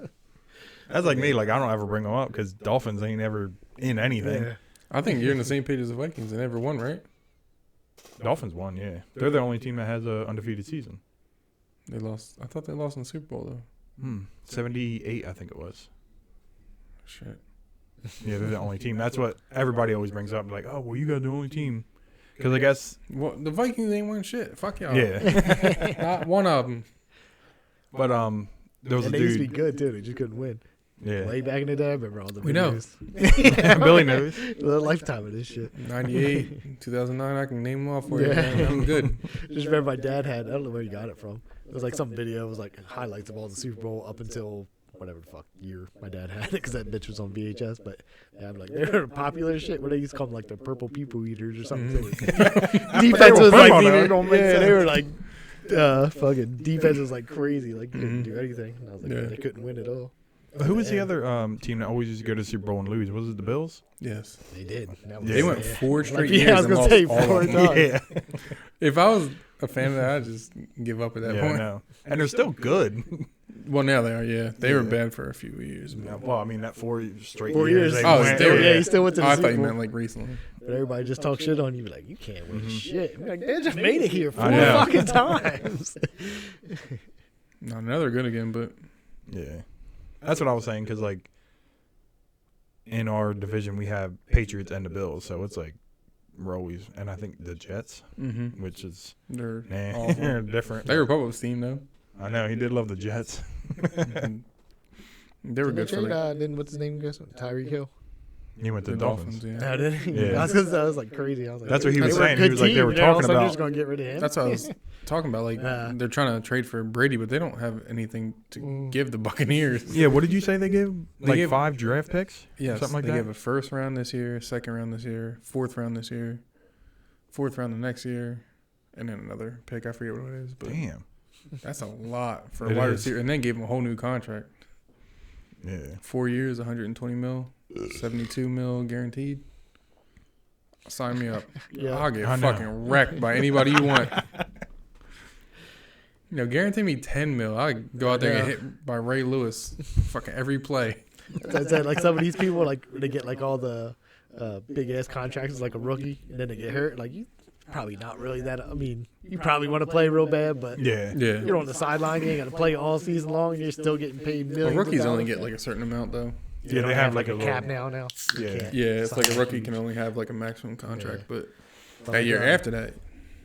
That's like me. Like I don't ever bring them up because Dolphins ain't ever in anything. Yeah. I think you're in the same page as the Vikings. They never won, right? Dolphins won. Yeah, they're the only team that has a undefeated season. They lost. I thought they lost in the Super Bowl though. 78, I think it was. Shit. Yeah, they're the only team. That's what everybody always brings up. Like, oh, well, you guys the only team. Because I guess, Well, the Vikings ain't won shit. Fuck y'all. yeah. Not one of them. But there was a And they used to be dude. good, too. They just couldn't win. Yeah, Way back in the day, I remember all the We know. videos. Billy knows. The lifetime of this shit. 98, 2009. I can name them all for you. Yeah. Man. I'm good. Just remember my dad had, I don't know where he got it from. It was like some video. It was like highlights of all the Super Bowl up until whatever the fuck year my dad had it because that bitch was on VHS. But yeah, I'm like, they were popular shit. What they used to call them, like the purple people eaters or something. Mhm. Defense were was like, from on there. It don't make yeah, they sense. were like fucking defense was like crazy. Like, couldn't do anything. And I was like, Yeah. they couldn't win at all. Who was the other team that always used to go to the Super Bowl and lose? Was it the Bills? Yes. They did. That They went 4 straight years I was and gonna lost say all 4 of them. times. Yeah. If I was a fan of that, I'd just give up at that Yeah, I point. know. And they're still good. Well, now they are, yeah. They were Yeah. bad for a few years. Yeah, well, I mean, that 4 straight 4 years. years. they Oh, went- they were- Yeah, he still went to the I Super thought you Bowl. meant like recently. But everybody just talk shit on you. Be like, you can't win Mhm. shit. I'm like, they just made it here 4 I know. fucking times. No, now they're good again, but Yeah. That's what I was saying, because, like, in our division, we have Patriots and the Bills, so it's like we're always, and I think the Jets, which is they're awful. awful. Different. They were Bubba's team, though. I know he did love the Jets. And they were good for like Then what's his name? Guess Tyreek Hill. He went to the the Dolphins. Yeah. No, did he? Yeah. I was like crazy. I was like, That's what he was they were a saying. He good was like, they team, were and then all of talking a sudden they're about- just gonna get rid of him. That's what I was talking about. Like they're trying to trade for Brady, but they don't have anything to give the Buccaneers. Yeah, what did you say they gave? They Like gave- 5 draft picks? Yes, Something like they that? gave a first round this year, second round this year, fourth round this year, fourth round the next year, and then another pick. I forget what it is, but Damn. that's a lot for It a wide is. receiver. And then gave him a whole new contract. Yeah. 4 years, 120 mil, 72 mil guaranteed. Sign me up. Yeah. I'll get I know. fucking wrecked by anybody you want. You know, guarantee me 10 mil. I'll go out there and get hit by Ray Lewis fucking every play. That's it. Like some of these people, like they get like all the big ass contracts as like a rookie, and then they get hurt. Like you, probably not really that. I mean, you probably want to play real bad, but Yeah. Yeah. you're on the sideline. You ain't got to play all season long. You're still getting paid Well, millions. rookies of only dollars. get like a certain amount, though. You Yeah, don't they have like a cap little. now. You Yeah. can't Yeah, it's like a sign rookie huge. can only have like a maximum contract, but But that like, year after that,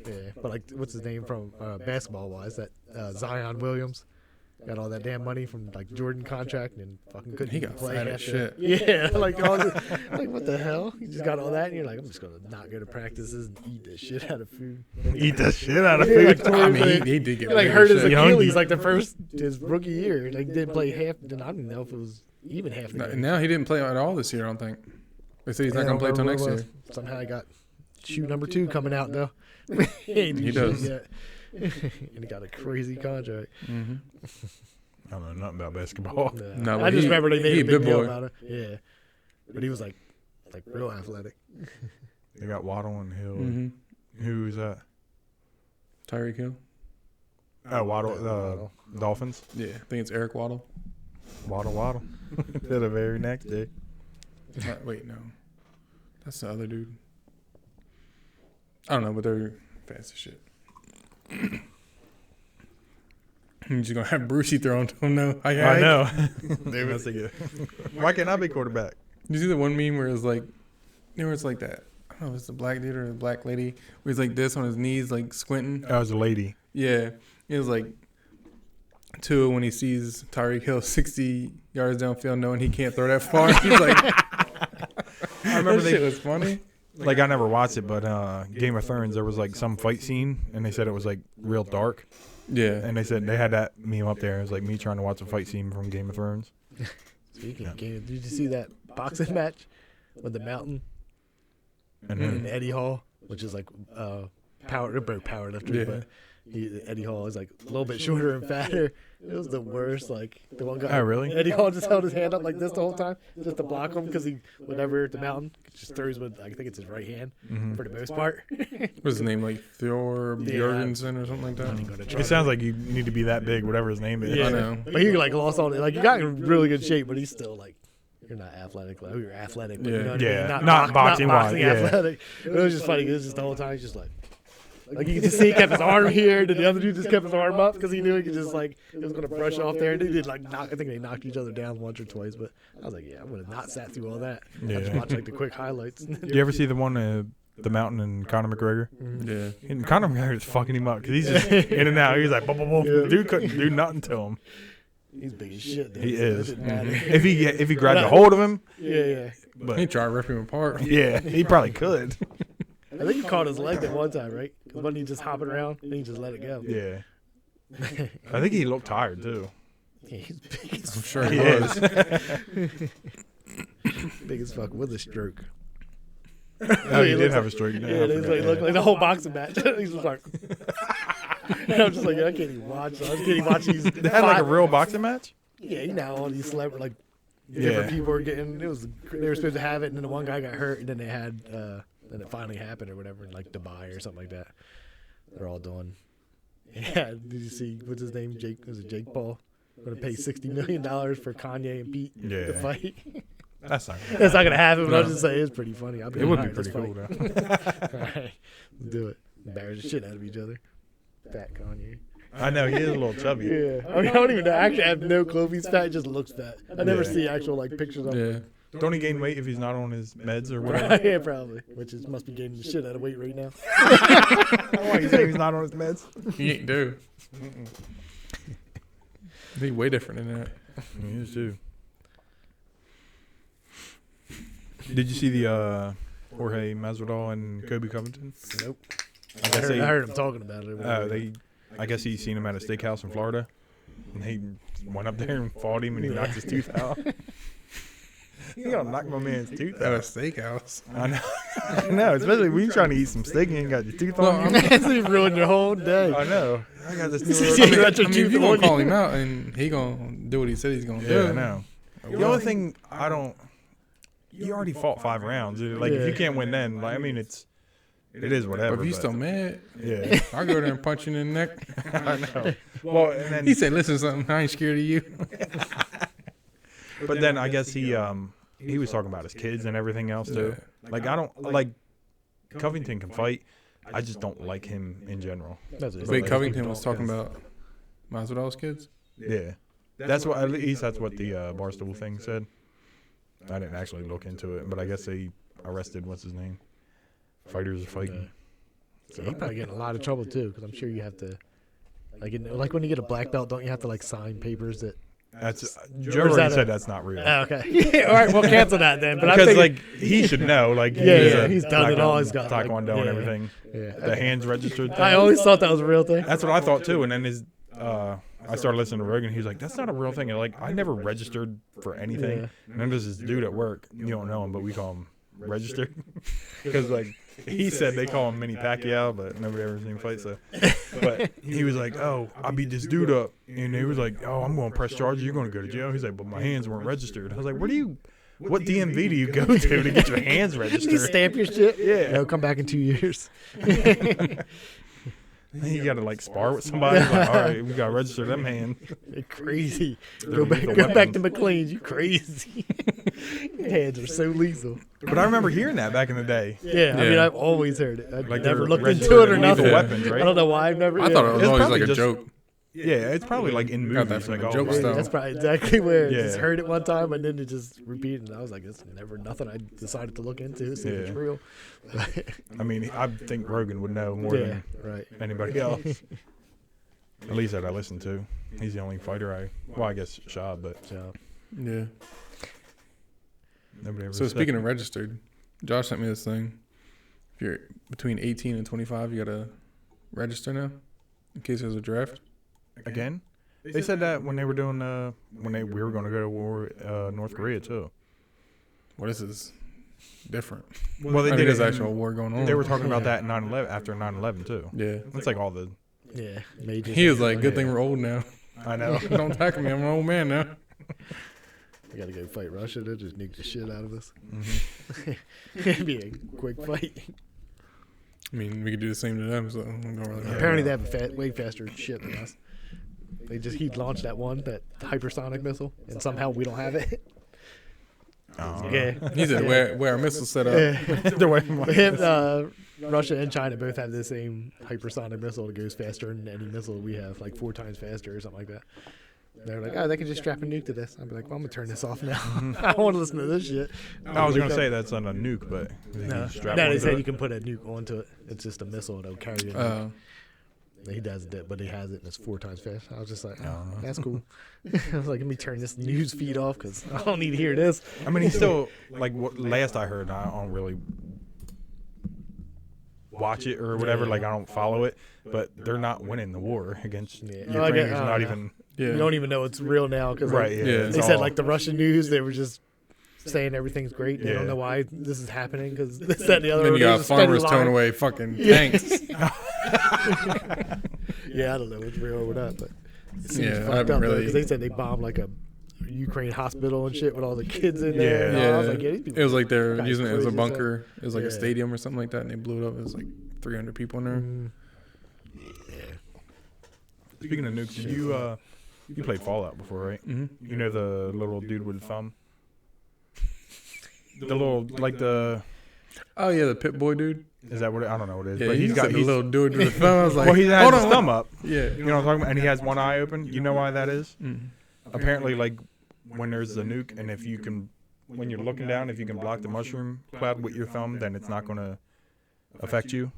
Yeah, but like, what's his name from basketball wise? That Zion Williams got all that damn money from like Jordan contract and fucking couldn't He even got play fat half as the- shit. Yeah, like all this, like what the hell? You just got all that, and you're like, I'm just gonna not go to practices and eat the shit out of food. Eat the shit out of Yeah, food. like, tore I his, mean, he did get he, like big hurt as his shit. Achilles like the first his rookie year. Like didn't play half. Then I don't even know if it was even half the game. Now he didn't play at all this year. I don't think. They said he's not Yeah, gonna I play don't till remember next what it year. was. Somehow I got shoe number 2 coming out though. he ain't do He shit does. yet. And he got a crazy contract. Mm-hmm. I don't know nothing about basketball. No, I but just he- remember they made he a a big big deal boy. about it. Yeah, but he was like real athletic. They got Waddle and Hill. Mm-hmm. Who is that? Tyreek Hill. Oh, Waddle. Waddle. Dolphins. Yeah, I think it's Eric Waddle. Waddle. To the very next day. Wait, no, that's the other dude. I don't know, but they're fast as shit. You're just gonna have Brucey thrown to him now. I know. That's a good. Why can't I be quarterback? You see the one meme where it's like, it's like that. I don't know if it's the black dude or the black lady where he's like this on his knees, like squinting. That was a lady. Yeah, it was like Tua when he sees Tyreek Hill 60 yards downfield, knowing he can't throw that far. He's like, I remember that shit was funny. Like I never watched it, but Game of Thrones, there was like some fight scene, and they said it was like real dark, Yeah, and they said they had that meme up there. It was like me trying to watch a fight scene from Game of Thrones. Speaking of games, did you see that boxing match with the Mountain And and then, Eddie Hall, which is like they're both power lifters, Yeah. but Eddie Hall is like a little bit shorter and fatter. It was the worst. Like the one guy. Oh, really? Eddie Hall just held his hand up like this the whole time, just to block him because he, whenever at the Mountain, just throws with I think it's his right hand for the most part. what's his name? Like Thor Yeah. Jorgensen or something like that. I ain't gonna try it sounds like you need to be that big, whatever his name is. Yeah. I know. But he like lost all. Like he got in really good shape, but he's still like. You're not athletic. Like you're athletic, but you Yeah. know what I Yeah. mean? Not boxing wise, yeah. athletic. It was just funny. It was just the whole time. He's just like you could just see he kept his arm here, and the other dude just kept his arm up because he knew he could just like it was gonna brush off there. And they did like I think they knocked each other down once or twice, but I was like, yeah, I would have not sat through all that. I just Yeah. watched like the quick highlights. Do you ever see the one, the Mountain and Conor McGregor? Yeah, And Conor McGregor's fucking him up because he's just in and out. He's like, boom, boom, boom. Yeah. Dude couldn't do nothing to him. He's big as shit. Though, He so is. It didn't matter. If he grabbed a hold of him, Yeah. he but tried ripping him apart. yeah, he probably could. I think he caught his leg that one time, right? Because when he just hopping around, and he just let it go. Yeah, I think he looked tired too. Yeah, he's big as I'm sure he He was. big as fuck with a stroke. Oh, he did have a stroke. Yeah, it looked like the whole boxing match. He's just like, And I'm just like, I can't even watch. I just can't even watch these. They had like a real boxing match. Yeah, you know all these celebrities, like different people were getting. They were supposed to have it, and then the one guy got hurt, and then they had. Then it finally happened or whatever in like Dubai or something like that. They're all doing. Yeah, did you see what's his name? Was it Jake Paul? Going to pay $60 million for Kanye and Pete to fight. That's not. That's not gonna happen. But I was just saying it's pretty funny. It would be pretty cool though. All right, let's do it. Embarrass the shit out of each other. Fat Kanye. I know he is a little chubby. Yeah, I mean I don't even know. Actually, I have no clue if he's fat. He just looks fat. I never see actual like pictures of him. Yeah. Don't he gain weight if he's not on his meds or whatever? Yeah, probably. Which is must be gaining the shit out of weight right now. Why you saying he's not on his meds? He ain't dude. He way different than that. He is too. Did you see the Jorge Masvidal and Kobe Covington? Nope. I guess I heard him talking about it. I guess he seen him at a steakhouse in Florida, and he went up there and fought him, and he knocked his tooth out. You gonna knock my man's tooth At a out? steakhouse. I know. I know, especially when you trying to eat some steak and you ain't got your tooth Well, on. He ruined your whole day. I know. I got this Yeah, new. that's your if tooth you gonna on call you. him out and he gonna do what he said he's gonna do. Yeah, I know. The only thing I don't. You already fought 5 rounds. Dude. Like if you can't win, then like I mean it is whatever. But if you still mad, yeah, I'll go there and punch you in the neck. I know. Well, and then He said, "Listen, to something. I ain't scared of you." but then I guess he was talking about his kids and everything else too. Like I don't like Covington can fight. I just don't like him in general. Wait, Covington was talking about Masvidal's kids. Yeah, that's what at least that's what the Barstool thing said. I didn't actually look into it, but I guess they arrested what's his name. Fighters are fighting. So you probably get in a lot of trouble too, because I'm sure you have to, like when you get a black belt, don't you have to like sign papers that? That's Joe already said that's not real. Oh, okay. Yeah, all right, we'll cancel that then. But Because I like he should know, like he's done it all. He's got taekwondo like, and everything. Yeah. The hands registered. I always thought that was a real thing. That's what I thought too. And then I started listening to Rogan. He's like, "That's not a real thing." And like, I never registered for anything. Yeah. And then there's this dude at work. You don't know him, but we call him registered because like he said they call him Mini Pacquiao, but nobody ever seen him fight. So, but he was like, "Oh, I beat this dude up," and he was like, "Oh, I'm going to press charges. You're going to go to jail." He's like, "But my hands weren't registered." I was like, "What DMV do you go to get your hands You registered?" stamp your shit. Yeah. No, come back in 2 years. You got to like spar with somebody. Like, all right, we got to register them hands. You're crazy. They're Go lethal back to weapons. McLean's. You crazy. Your hands are so lethal. But I remember hearing that back in the day. Yeah, I mean, Yeah. I've always heard it. I've Like never they're looked registered into it or lethal nothing. weapons, right? I don't know why I've never. I thought it was It's always probably like a just- joke. Yeah, it's probably like in Got that movies, from like a all joke like- style. That's probably exactly where I just Yeah. heard it one time and then it just repeated. And I was like, it's never nothing I decided to look into, see if it's Yeah. real. I mean, I think Rogan would know more Yeah, than right. anybody else. At least that I listen to. He's the only fighter I guess Shab, but So, Yeah. nobody ever. So speaking of registered, Josh sent me this thing. If you're between 18 and 25, you gotta register now in case there's a draft. again, they said that when they were doing we were going to go to war North Korea too. Well, this is different. Well, they I mean, did there's it. actual war going on. They were talking about that in 9/11 after 9/11 too. Yeah. It's like all the. yeah. Major He was things like, "Good thing we're old now. I know. Don't tackle me. I'm an old man now." We got to go fight Russia. They'll just nuke the shit out of us. Mhm. It'd be a quick fight. I mean, we could do the same to them. So I'm going really Apparently, they have way faster shit than us. He launched that hypersonic missile, and somehow we don't have it. Oh. Yeah. He said, "Where our missiles set up." They're way more- Him, Russia and China both have the same hypersonic missile that goes faster than any missile we have, like 4 times faster or something like that. They're like, oh, they can just strap a nuke to this. I'd be like, well, I'm gonna turn this off now. I don't want to listen to this shit. I was gonna say that's not a nuke, but No, you strap they onto said it. you can put a nuke onto it. It's just a missile that'll carry a nuke. He doesn't, but he has it, and it's 4 times faster. I was just like, oh, that's cool. I was like, let me turn this news feed off because I don't need to hear this. I mean, he's still like what last I heard. I don't really watch it or whatever. Yeah. Like I don't follow it, but they're not winning the war against Yeah. Ukraine. Oh, I get- It's oh, not yeah. even Yeah. You don't even know it's real now because right. Yeah, Yeah. it's they said all- like the Russian news, they were just saying everything's great. They Yeah. don't know why this is happening because this, that, and the other. And then you They're got just spending farmers line. towing away fucking Yeah. tanks. Yeah, I don't know what's real or not, but it seems Yeah, I fucked haven't up really- because they said they bombed like a Ukraine hospital and shit with all the kids in there. Yeah, And I was like, yeah, these people it was like they're guys using it as crazy a as bunker. It was like a Yeah. stadium or something like that, and they blew it up. It was like 300 people in there. Yeah. Speaking of nukes, you played Fallout before, right? Mm-hmm. You know the little dude with the thumb? The little, like the, Oh yeah, the Pit Boy dude. is that what it, I don't know what it is. Yeah, but he's got the little dude with the thumb. I was like, well, he has hold his on. thumb up. Yeah. You know what I'm talking about? And he has one eye open. You know why that is? Mm. Apparently, like, when there's a nuke, and if you can, when you're looking down, if you can block the mushroom cloud with your thumb, then it's not going to affect you.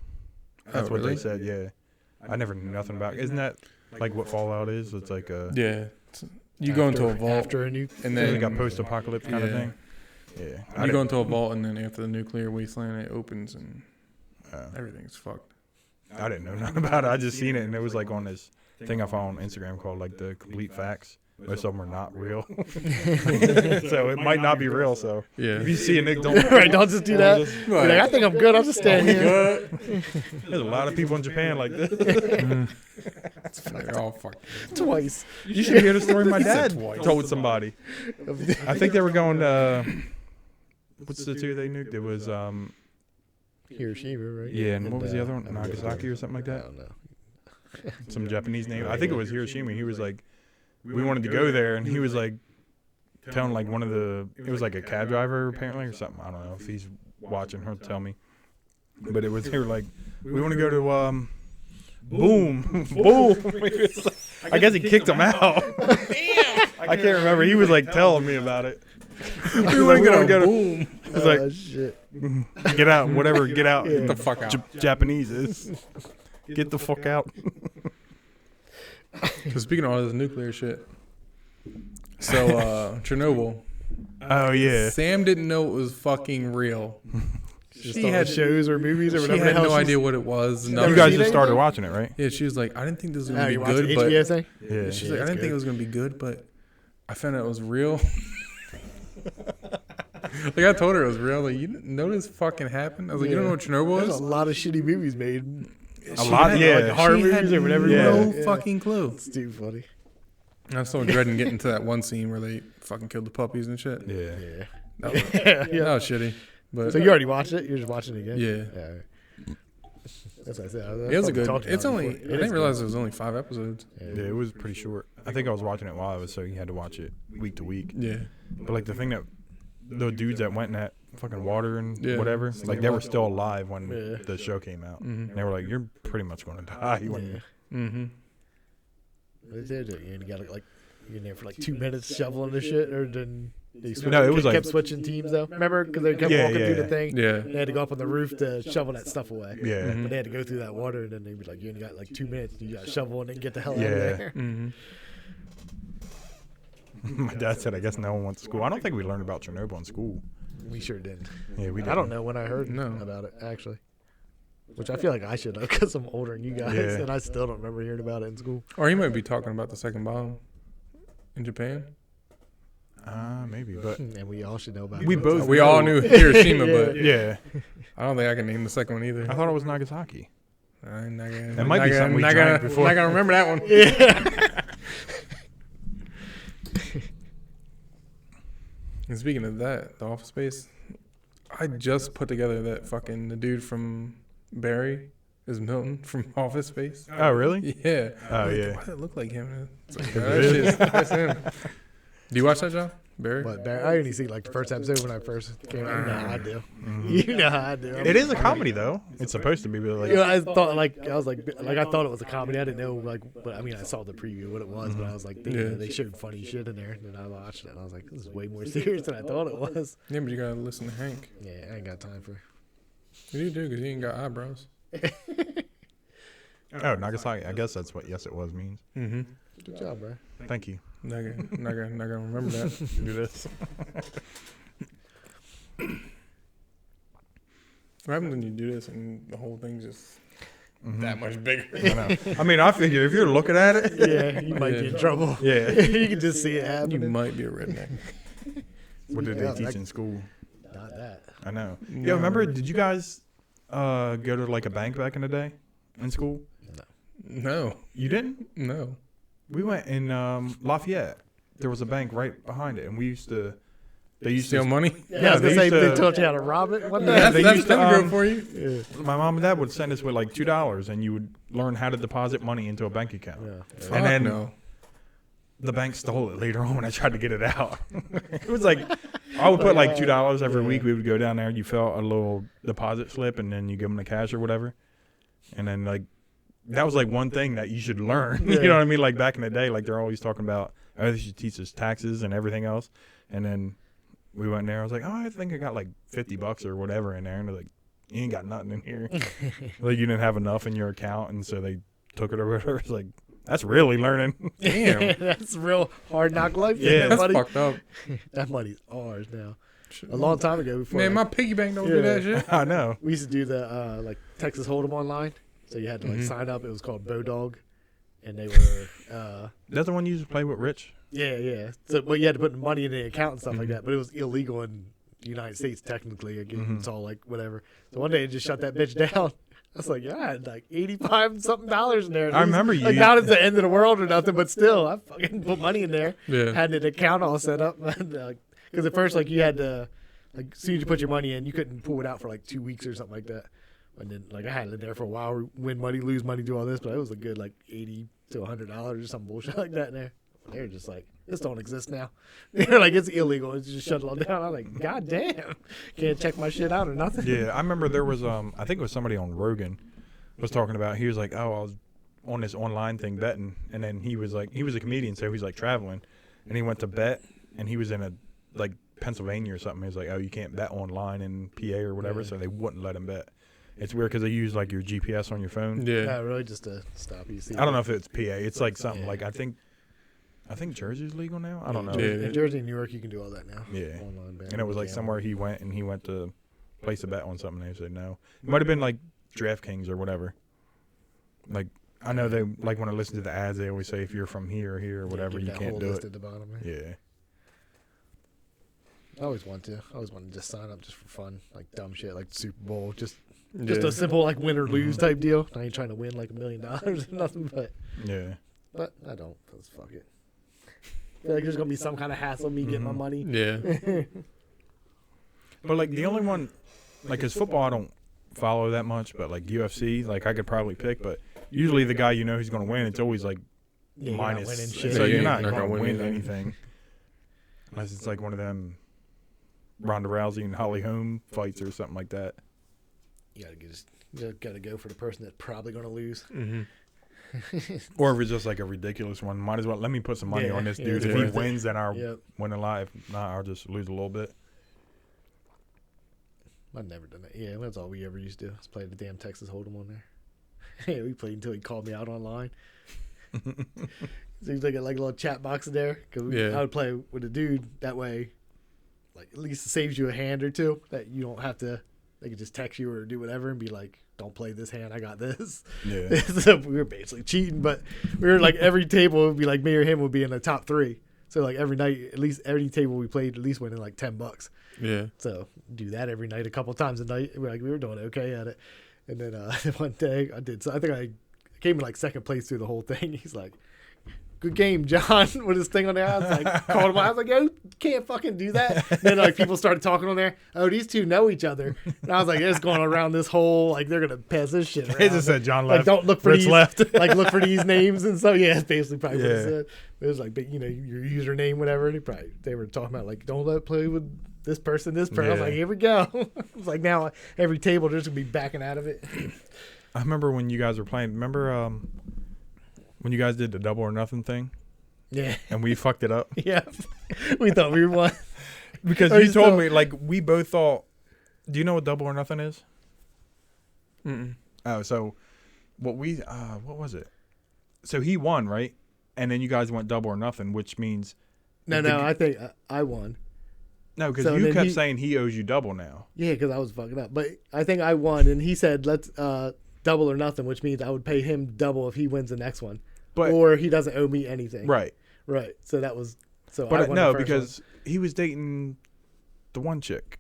That's Oh, what really? they said, yeah. I never knew nothing about it. Isn't that like what Fallout is? It's like a, Yeah. You go into a vault, after a nuke. and it's then like a post-apocalypse kind of Yeah. thing. Yeah. you go into a vault, and then after the nuclear wasteland, it opens, and didn't- everything's fucked. I didn't know nothing about it. I just seen it, and it was like on this thing I found on Instagram called like the complete facts. Most of them are not real, so it might not be real. So Yeah. if you see a nuke, don't. Right, don't just do that. Just- Be like, I think I'm good. I'll just stand here. There's a lot of people in Japan like this. They're all fucked. Twice. You should hear the story my He said dad twice. told somebody. I think they were going to. What's the two they nuked? It was Hiroshima, right? yeah, and what was the other one? and Nagasaki or something like I that. don't know. Some Japanese name. I think it was Hiroshima. He was like, we wanted to go there, and he was like, telling like one of the. It was like a cab driver apparently or something. I don't know if he's watching. He'll tell me. But it was they were like, we want to go to boom, boom. I guess he kicked him out. I can't remember. He was like telling me about it. We want to go to boom. I was like, Shit. get out, whatever, get out. Yeah. Get the fuck out. Japanese is. Get the fuck out. So speaking of all this nuclear shit, so Chernobyl. Oh yeah. Sam didn't know it was fucking real. Just She all had the shows or movies or She whatever. had the hell no she's- idea what it was. You You nothing. guys seen just it? started watching it, right? Yeah, she was like, I didn't think this was Oh, gonna be you watching good, but HBS thing? Yeah. she's Yeah, like, I it's didn't think good. it was gonna be good, but I found out it was real. Like I told her it was real. Like you didn't know this fucking happened. I was like, you don't know what Chernobyl There's is? a lot of shitty movies made. A lot, yeah. Like horror She had movies or whatever. Yeah. No Yeah. fucking clue. It's too funny. I'm so dreading getting to that one scene where they fucking killed the puppies and shit. Yeah. Yeah. That was, Yeah. that was shitty. But So you already watched it? You're just watching it again? yeah, Yeah. That's what I said. it was a good. It's only. I didn't realize it was only 5 episodes. Yeah, it was pretty short. I think I was watching it while I was, so you had to watch it week to week. Yeah. But like the thing that the dudes that went in that fucking water and Yeah. whatever, like they were still alive when Yeah. the show came out. Mm-hmm. And they were like, "You're pretty much going to die." When Yeah. Mm-hmm. What did they do? You got like you're in there for like 2 minutes shoveling the shit, or then they No, it was kept like- switching teams though. Remember, because they kept Yeah, walking through yeah. the thing. Yeah. They had to go up on the roof to shovel that stuff away. Yeah. Mhm. But they had to go through that water, and then they'd be like, "You only got like 2 minutes. You got to shovel and then get the hell out Yeah. of there." Mm-hmm. My dad said, "I guess no one went to school." I don't think we learned about Chernobyl in school. We sure didn't. Yeah, we. I don't know when I heard No. about it actually. Which I feel like I should know because I'm older than you guys, Yeah. and I still don't remember hearing about it in school. Or he might be talking about the second bomb in Japan. Maybe, but And we all should know about we it. both. We all knew Hiroshima, Yeah. but Yeah, I don't think I can name the second one either. I thought it was Nagasaki. I'm not gonna, That might be something we not drank gonna, before. not gonna remember that one. Yeah. And speaking of that, the Office Space, I just put together that fucking the dude from Barry is Milton from Office Space. Oh, really? Yeah. Oh, Like, yeah. Why does it look like him? It's like, It that is. shit's- that's him. Do you watch that, John? Barry? But I only see like the first episode when I first came out. You know how I do. Mhm. You know how I do. It is a comedy though. It's supposed to be, but like, You know, I thought I was like I thought it was a comedy. I didn't know like, but I mean I saw the preview what it was, but I was like, Yeah. they showed funny shit in there, and then I watched it, and I was like, this is way more serious than I thought it was. Yeah, but you gotta listen to Hank. Yeah, I ain't got time for. You do, because he ain't got eyebrows. oh, Nagasaki. I guess that's what "yes it was" means. Mm-hmm. Good job, bro. Thank you. Not gonna remember that. Do this. What happens when you do this and the whole thing's just Mhm. that much bigger? I know. I mean, I figure if you're looking at it, Yeah, you might be in trouble. yeah. You can just see it You happening. might be a redneck. What did Yeah, they teach like- in school? Not that. I know. No. Yo, remember? Did you guys go to like a bank back in the day in school? No. You didn't? No. We went in Lafayette. There was a bank right behind it, and we used to. They used Steal to. money? Yeah, I was they gonna say used to- they taught you how to rob it one day. Yeah, they that's used to, good for you. Yeah. My mom and dad would send us with like $2, and you would learn how to deposit money into a bank account. Yeah. Fuck And then no. the bank stole it later on when I tried to get it out. It was like I would put like $2 every week. We would go down there. You fill out a little deposit slip, and then you give them the cash or whatever. And then like that was like one thing that you should learn. You know what I mean? Like back in the day, like they're always talking about, oh, they should teach us taxes and everything else. And then we went there. I was like, oh, I think I got like $50 or whatever in there. And they're like, you ain't got nothing in here. Like you didn't have enough in your account, and so they took it or whatever. It's like that's really learning. Damn. That's real hard knock life. Yeah, That's buddy. fucked up. That money's ours now. A long time ago, before Man, like, my piggy bank don't do that shit. I know. we used to do the like Texas Hold'em online. So you had to like Mhm. sign up. It was called Bodog, and they were That's the one you used to play with Rich. yeah. So but you had to put money in the account and stuff like that. But it was illegal in the United States technically. Again, it's all like whatever. So one day it just shut that bitch down. I was like, yeah, I had like $85 something in there. At I least. remember you- Like not at the end of the world or nothing, but still, I fucking put money in there. Yeah. Had an account all set up because at first like you had to like as soon as you put your money in, you couldn't pull it out for like 2 weeks or something like that. And then like I had it there for a while, win money, lose money, do all this, but it was a good like $80 to $100 or some bullshit like that in there. They were just like, this don't exist now. They're like, it's illegal. It's just shut it all down. I'm like, god damn, can't check my shit out or nothing. Yeah, I remember there was I think it was somebody on Rogan was talking about. He was like, oh, I was on this online thing betting, and then he was like, he was a comedian, so he's like traveling, and he went to bet, and he was in a like Pennsylvania or something. He was like, oh, you can't bet online in PA or whatever, so they wouldn't let him bet. It's weird because they use like your GPS on your phone. Yeah. Yeah, really, just to stop you. See I don't know if it's PA. It's like something Yeah. like I think Jersey's legal now. I don't know. Yeah. In Jersey and New York, you can do all that now. Yeah. Online betting, And it was like gambling. somewhere he went to place a bet on something. They said no. It might have been like DraftKings or whatever. Like I know they like when I listen to the ads, they always say if you're from here or whatever, give you that can't whole do list it. at the bottom. Right? Yeah. I always want to just sign up just for fun, like dumb shit, like Super Bowl, just Yeah. a simple like win or lose type deal. I ain't trying to win like $1 million or nothing, Yeah. but I don't. Cause fuck it. I feel like there's gonna be some kind of hassle me getting my money. Yeah. But like the only one, like, cause football I don't follow that much, but like UFC, like I could probably pick, but usually the guy you know who's gonna win, it's always like Yeah, you're not minus. winning shit. So Yeah, you're not you're not gonna gonna win win anything unless it's like one of them Ronda Rousey and Holly Holm fights or something like that. You gotta go for the person that's probably gonna lose. Mm-hmm. Or if it's just like a ridiculous one, might as well let me put some money Yeah, on this yeah, dude. it's If he worth it. wins, then I'll Yep. win a lot. If not, I'll just lose a little bit. I've never done that. Yeah, that's all we ever used to do. Was play the damn Texas Hold'em on there. Yeah, we played until he called me out online. So he's like a little chat box in there. Cause Yeah. I would play with a dude that way. Like at least it saves you a hand or two that you don't have to. They can just text you or do whatever and be like, "Don't play this hand. I got this." Yeah. So we were basically cheating, but we were like every table would be like me or him would be in the top 3. So like every night, at least every table we played, at least winning like $10. Yeah. So do that every night, a couple times a night. We were doing okay at it. And then one day I did. So I think I came in like second place through the whole thing. He's like, "Good game, John," with his thing on there. I was like, called him out. I was like, "Yo, you can't fucking do that." And then like people started talking on there. Oh, these two know each other. And I was like, it's going around this whole like they're gonna pass this shit around. They just said John Like, left. don't look for Rich these. left. Like, look for these names and so yeah, it's basically probably what Yeah. it said. It was like, but, your username, whatever. And they were talking about like, don't let play with this person. I was Yeah. like, here we go. It's like now every table they're just gonna be backing out of it. I remember when you guys were playing. Remember when you guys did the double or nothing thing Yeah, and we fucked it up yeah. We thought we won. because Or you told still- me like we both thought. Do you know what double or nothing is? Mm-mm. Oh, so what was it? So he won, right? And then you guys went double or nothing, which means No, I think I won. no, because So you then kept he- saying he owes you double now. Yeah, because I was fucking up. But I think I won, and he said let's double or nothing, which means I would pay him double if he wins the next one, But or he doesn't owe me anything. right, Right. So that was I but won no, the first because he was dating the one chick.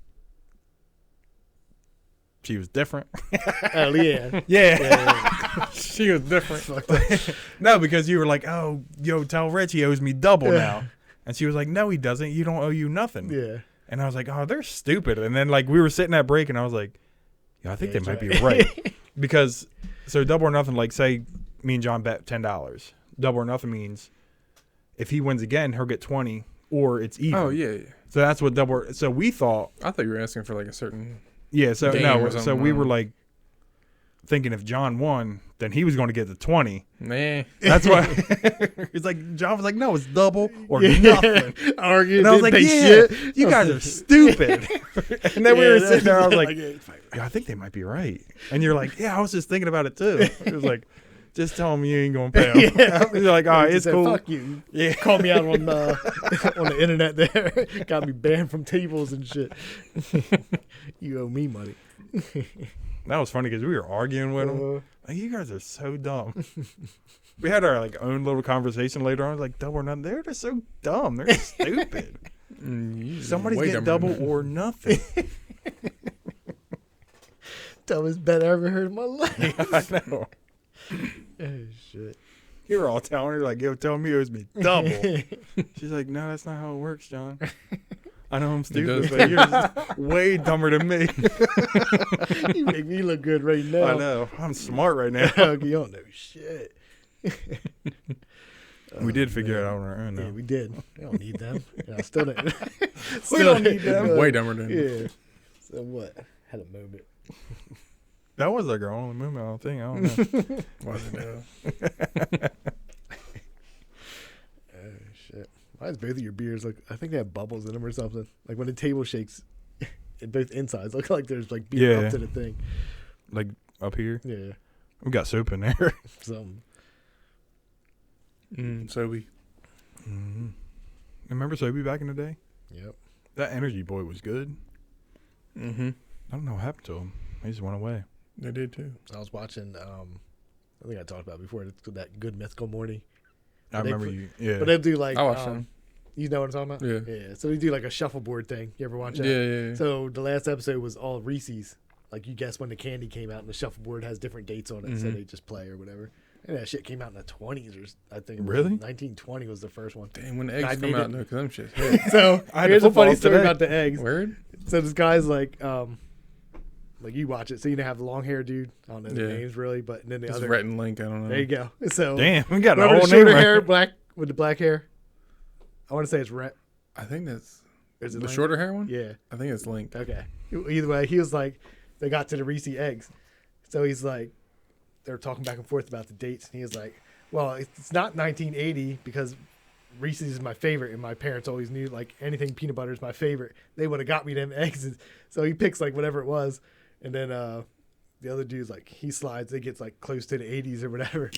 she was different. Leanne. Yeah. She was different. No, because you were like, oh, yo, tell Rich he owes me double now. And she was like, no, he doesn't. You don't owe you nothing. Yeah. And I was like, oh, they're stupid. And then, like, we were sitting at break, and I was like, yeah, I think they might be right. Because, so double or nothing, like, say me and John bet $10. Double or nothing means if he wins again, he'll get 20, or it's even. Oh, yeah. So that's what double. So we thought. I thought you were asking for like a certain. Yeah. So game no. or So something. we were like thinking if John won, then he was going to get the 20. Nah. That's why. He's like, John was like, no, it's double or nothing. Arguing. And I was like, pay yeah, shit. you guys are stupid. And then we were sitting there. I was like, yeah, I think they might be right. And you're like, yeah, I was just thinking about it too. It was like, just tell him you ain't gonna pay him. Yeah. You're like, all right, it's said, cool. Fuck you. Yeah. Call me out on the internet there. Got me banned from tables and shit. You owe me money. That was funny because we were arguing with him. Like, you guys are so dumb. We had our like own little conversation later on. I was like, double or nothing. They're just so dumb. They're stupid. Somebody's way getting dumber double than or nothing. Dumbest bet I ever heard in my life. I know. Oh, shit. You were all telling her like, yo, tell me it was me double. She's like, no, that's not how it works, John. I know I'm stupid, does. but you're just way dumber than me. You make me look good right now. I know. I'm smart right now. You don't know shit. We did figure it out on our own, though. Yeah, we did. I don't need them. Yeah, I still don't. We don't need them. Way dumber than. Yeah. So what? Had a moment. That was like our only movement, I think. I don't know. Wasn't it? Oh, shit. Why is both of your beers look? I think they have bubbles in them or something. Like when the table shakes, it both insides look like there's like beer Yeah. up to the thing. Like up here. Yeah. We got soap in there. Something. So we. Mm-hmm. Remember Soapy back in the day? Yep. That energy boy was good. Mm-hmm. I don't know what happened to him. He just went away. They did too. I was watching. I think I talked about it before. It's that Good Mythical Morning. I They remember put- you. Yeah. But they do like. I watched them. You know what I'm talking about? Yeah. Yeah. So they do like a shuffleboard thing. You ever watch that? Yeah. So the last episode was all Reese's. Like you guess when the candy came out, and the shuffleboard has different dates on it, so Mhm. they just play or whatever. And that shit came out in the 20s, or I think. It was Really? 1920 was the first one. Damn, when the I eggs come made out, it. no, because them shit hit. So I had here's the a funny football story today. about the eggs. Word? So this guy's like you watch it. So you know, have the long hair dude. I don't know the Yeah. names really, but and then the It's other. Rhett and Link, I don't know. There you go. So Damn, we got a whoever whole shorter name. hair, Right. black with the black hair. I want to say it's Rhett. I think that's Is it the Link? shorter hair one? Yeah. I think it's Link. Okay. Either way, he was like, they got to the Reese eggs. So he's like, they're talking back and forth about the dates. And he was like, well, it's not 1980 because Reese's is my favorite. And my parents always knew like anything peanut butter is my favorite. They would have got me them eggs. So he picks like whatever it was. And then the other dude's like, he slides. It gets like close to the 80s or whatever.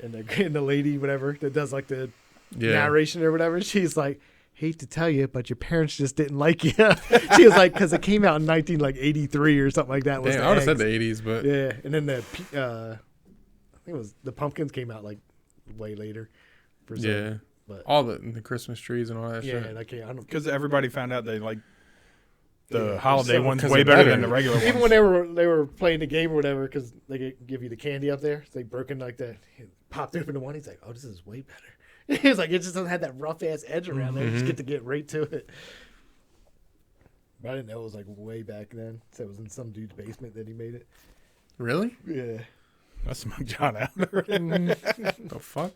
And the lady, whatever, that does like the narration or whatever, she's like, hate to tell you, but your parents just didn't like you. She was like, because it came out in 1983 or something like that. Was Damn, the I would have said eggs. the 80s, but Yeah, and then I think it was the pumpkins came out like way later. For some, yeah. but All the Christmas trees and all that yeah, shit. and I don't. Because everybody found out they like the Yeah, holiday so- one's 'cause way they're better better. than the regular Even ones. when they were playing the game or whatever, because they give you the candy up there, so they broke in like that. He popped open the one. He's like, "Oh, this is way better." He was like, "It just doesn't have that rough ass edge around there. You just get right to it." But I didn't know it was like way back then. So it was in some dude's basement that he made it. Really? Yeah. I smoked John out. The fuck?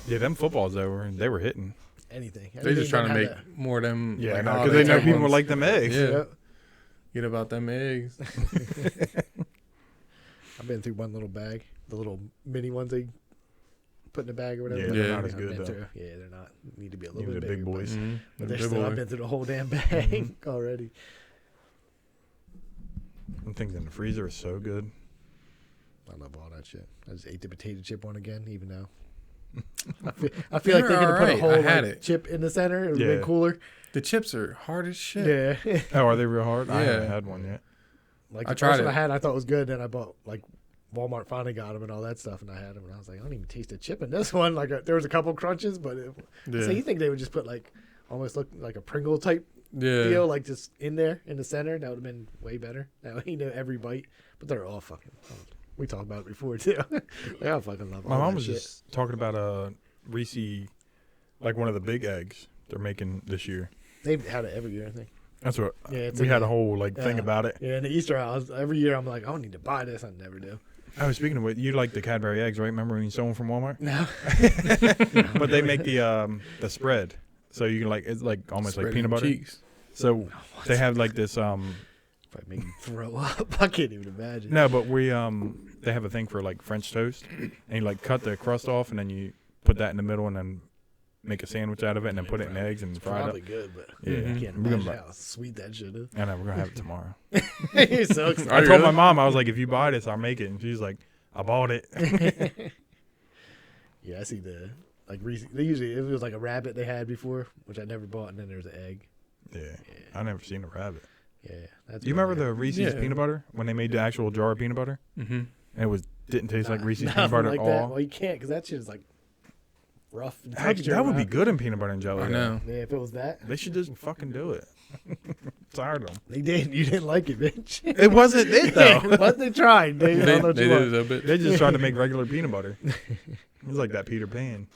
Yeah, them footballs over, and they were hitting. Anything. They just trying to make more of them. Yeah, like, because holiday they know type people ones. like them eggs. Yeah. Yep. Get about them eggs. I've been through one little bag, the little mini ones they put in the bag or whatever. Yeah, they're they're not as I've good been though. through. Yeah, they're not. Need to be a little Even bit the bigger. big boys. Mm-hmm. But they're still, I've been through the whole damn bag already. Them things in the freezer are so good. I love all that shit. I just ate the potato chip one again, even though. I feel like They're they're going to put a alright. whole I had like, it. chip in the center. It would have Yeah. been cooler. The chips are hard as shit. Yeah. Oh, are they real hard? I Yeah. haven't had one yet. Like I the tried first one it. I had, I thought was good. Then I bought like Walmart finally got them and all that stuff, and I had them, and I was like, I don't even taste a chip in this one. Like there was a couple crunches, but Yeah. so you think they would just put like almost look like a Pringle type Yeah. like just in there in the center. That would have been way better. That way you know every bite. But they're all fucking. We talked about it before too. Like, I fucking love all My mom that was shit. just talking about Reese, like one of the big eggs they're making this year. They've had it every year, I think. That's what Yeah, it's we in had the- a whole like thing about it. Yeah, in the Easter house, every year I'm like, I don't need to buy this. I never do. I was speaking of it. You like the Cadbury eggs, right? Remember when you stole them from Walmart? No. But they make the spread, so you can like it's like almost Spread like peanut them butter. cheeks. So they have like this Probably make me throw up. I can't even imagine. no, but they have a thing for like French toast, and you like cut the crust off, and then you put that in the middle, and then make a sandwich out of it, and then put it in eggs and fry it up. Probably good, but Yeah, I can't We're gonna imagine buy- how sweet that shit is. I know we're gonna have it tomorrow. You're so excited. I you told really? my mom, I was like, if you buy this, I'll make it, and she's like, I bought it. Yeah, I see the like they usually it was like a rabbit they had before, which I never bought, and then there's an egg. Yeah, Yeah, I never seen a rabbit. yeah. That's Do you really remember the good. Reese's Yeah. peanut butter when they made the actual jar of peanut butter? Mm-hmm. And it didn't taste like Reese's Nothing peanut butter like at that. all. Well, you can't because that shit is like rough. In That texture, would be right? good in peanut butter and jelly. I know. Yeah, if it was that, They should just fucking do it. Tired of them. they did. You didn't like it, bitch. It wasn't it though. But they tried. They, I They, don't know what they you did want. it a bit. They just tried to make regular peanut butter. It was like that Peter Pan.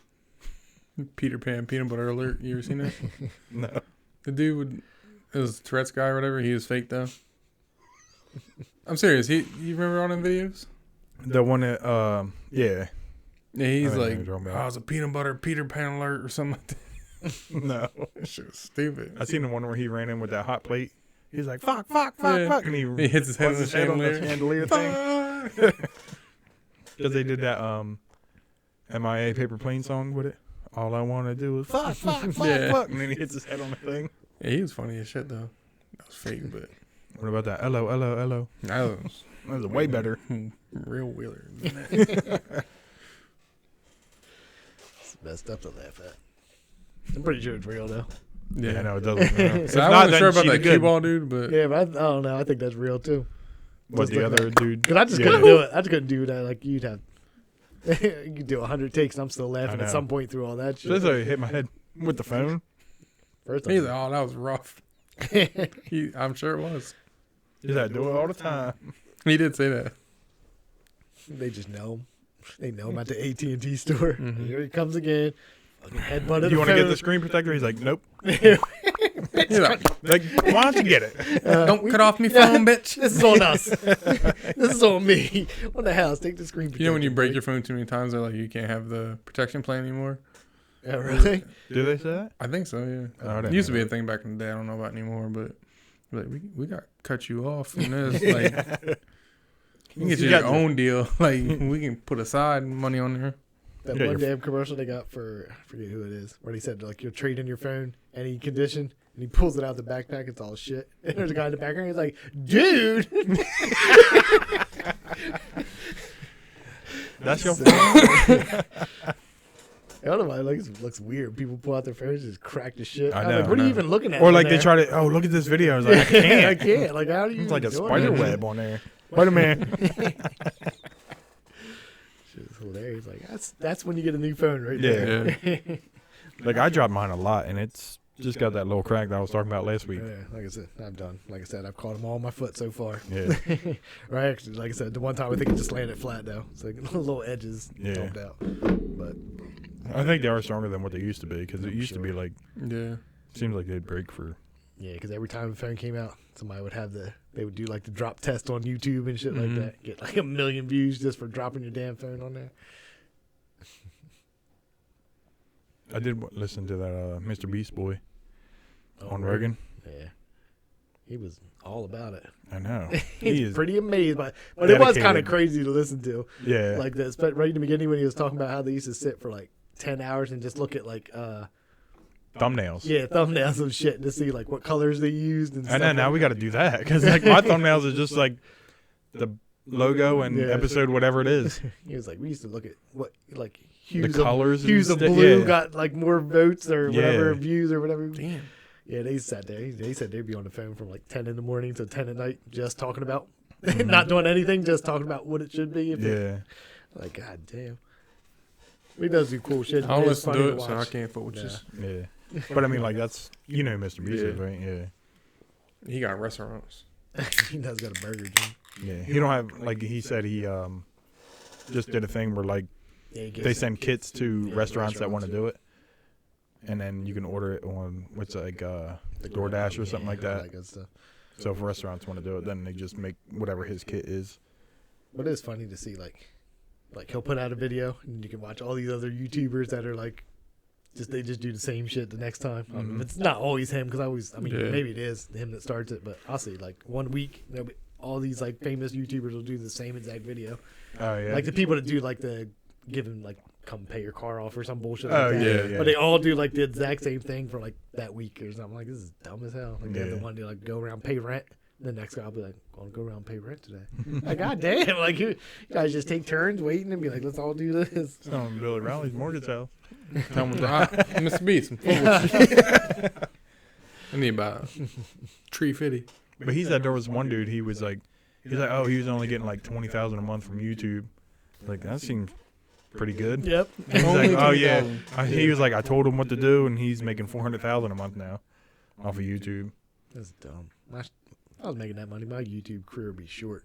Peter Pan peanut butter alert. You ever seen that? No. The dude would, it was Tourette's guy or whatever. He was fake though. I'm serious. You remember all them videos? The one that yeah. Yeah, he's I know like, what you're talking about. I was a peanut butter Peter Pan alert or something like that. No. That shit was stupid. I seen the one where he ran in with that hot plate. He's like, fuck, fuck, Yeah. fuck. And He he hits his head on puts the his head on the chandelier. chandelier thing. Because they did that MIA Paper Plane song with it. All I want to do is fuck, fuck, fuck, Yeah. fuck. And then he hits his head on the thing. Yeah, he was funny as shit though. That was fake, but What about that? Hello, hello, hello. that was That was way better. real wheeler. It's the best stuff to laugh at. I'm pretty sure it's real though. Yeah, Yeah, no, it doesn't. No. So If I not, wasn't then sure about she that did cue good. ball dude, but Yeah, but I don't know. I think that's real too. But Just the like other dude. Cause I just Yeah. couldn't do it. I just couldn't do that. Like you'd have, you could do 100 takes. And I'm still laughing I at know. some point through all that shit. Just hit my head with the phone. First he's time. like, oh, that was rough. I'm sure it was. He's like, do it all the time. He did say that. They just know him. They know him at the AT&T store. Mhm. Here he comes again. Fucking headbutt. You want to get the screen protector? He's like, nope. He's like, Like, why don't you get it? don't cut off me phone, bitch. This is on us. This is on me. What the hell? Take the screen. You know when you protector, break Blake. your phone too many times, they're like, you can't have the protection plan anymore. Yeah, really? Do they say that? I think so, yeah. Oh, I It didn't used to know be a that. thing back in the day. I don't know about anymore, but like we got cut you off from this. Like, you can get You your got own deal. Like, we can put aside money on there. That Yeah, one you're- damn commercial they got for I forget who it is, where he said like you'll trade in your phone any condition, and he pulls it out of the backpack. It's all shit. And there's a guy in the background. He's like, dude. That's your So- phone? I don't know why it looks weird. People pull out their phones and just crack the shit. I I'm know, like, what I are you know. even looking at? Or on like they there? try to, oh, look at this video. I was like, I can't. I can't. Like, how do you? It's like a doing spider that? web on there. Spider-Man. Shit is hilarious. Like that's when you get a new phone right Yeah. there. Like, I drop mine a lot, and it's just got that little crack that I was talking about last week. Yeah, like I said, I'm done. Like I said, I've caught them all on my foot so far. Yeah. Right, actually, like I said, the one time I think it just landed flat though. It's like little edges Yeah. bumped out. But I think they are stronger than what they used to be, because it I'm used to be sure. like, Yeah. seems like they'd break for. yeah, because every time the phone came out, somebody would have they would do like the drop test on YouTube and shit Mhm. like that. Get like 1 million views just for dropping your damn phone on there. I did listen to that Mr. Beast boy Oh, on Rogan. Yeah, he was all about it. I know. He's He is. pretty amazed by, but it was kind of dedicated. crazy to listen to. Yeah. Like this, but right in the beginning when he was talking about how they used to sit for like 10 hours and just look at like thumbnails. yeah, thumbnails of shit to see like what colors they used and I stuff. know. Now like we got to do that, because like my thumbnails are just like the logo and Yeah. episode, whatever it is. He was like, we used to look at what like hues The colors. hues of and blue yeah. got like more votes or whatever Yeah. views or whatever. Damn. Yeah, they sat there. They said they'd be on the phone from like 10 in the morning to 10 at night, just talking about, Mhm. not doing anything, just talking about what it should be. If it- Yeah. like, god damn. He does do cool shit. I don't It's listen funny to it, so I watch. can't fuck with Yeah. this. Yeah. But I mean, like, that's, you know, Mr. Beast, is, Yeah. right? Yeah. He got restaurants. He does got a burger joint. Yeah. He don't have, like, he said he just did a thing where, like, Yeah, he they gets send kits to Yeah, restaurants that restaurants. want to do it. And then you can order it on, what's it, like, the DoorDash or something like all that. good stuff. So if restaurants want to do it, then they just make whatever his kit is. But it's funny to see like he'll put out a video and you can watch all these other YouTubers that are like they just do the same shit the next time. Mhm. It's not always him because I mean Yeah. maybe it is him that starts it, but I'll see like 1 week there'll be all these like famous YouTubers will do the same exact video. Oh, yeah. Like the people that do like the give him like come pay your car off or some bullshit Oh, like that. yeah, yeah. But they all do like the exact same thing for like that week or something. Like this is dumb as hell. Like they have the Yeah. one to like go around pay rent. The next guy will be like, "Gonna go around and pay rent today." Like, god damn! Like you guys just take turns waiting and be like, "Let's all do this." Some Billy Riley's mortgage house. Tell him, Mr. Beast, I'm full with you. I need about $350. But he said there was one dude, he's like, oh, he was only getting like 20,000 a month from YouTube. Like, that seems pretty good. Yep. He's Only like, oh, yeah. 20,000. He was like, I told him what to do, and he's making 400,000 a month now off of YouTube. That's dumb. If I was making that money, my YouTube career would be short.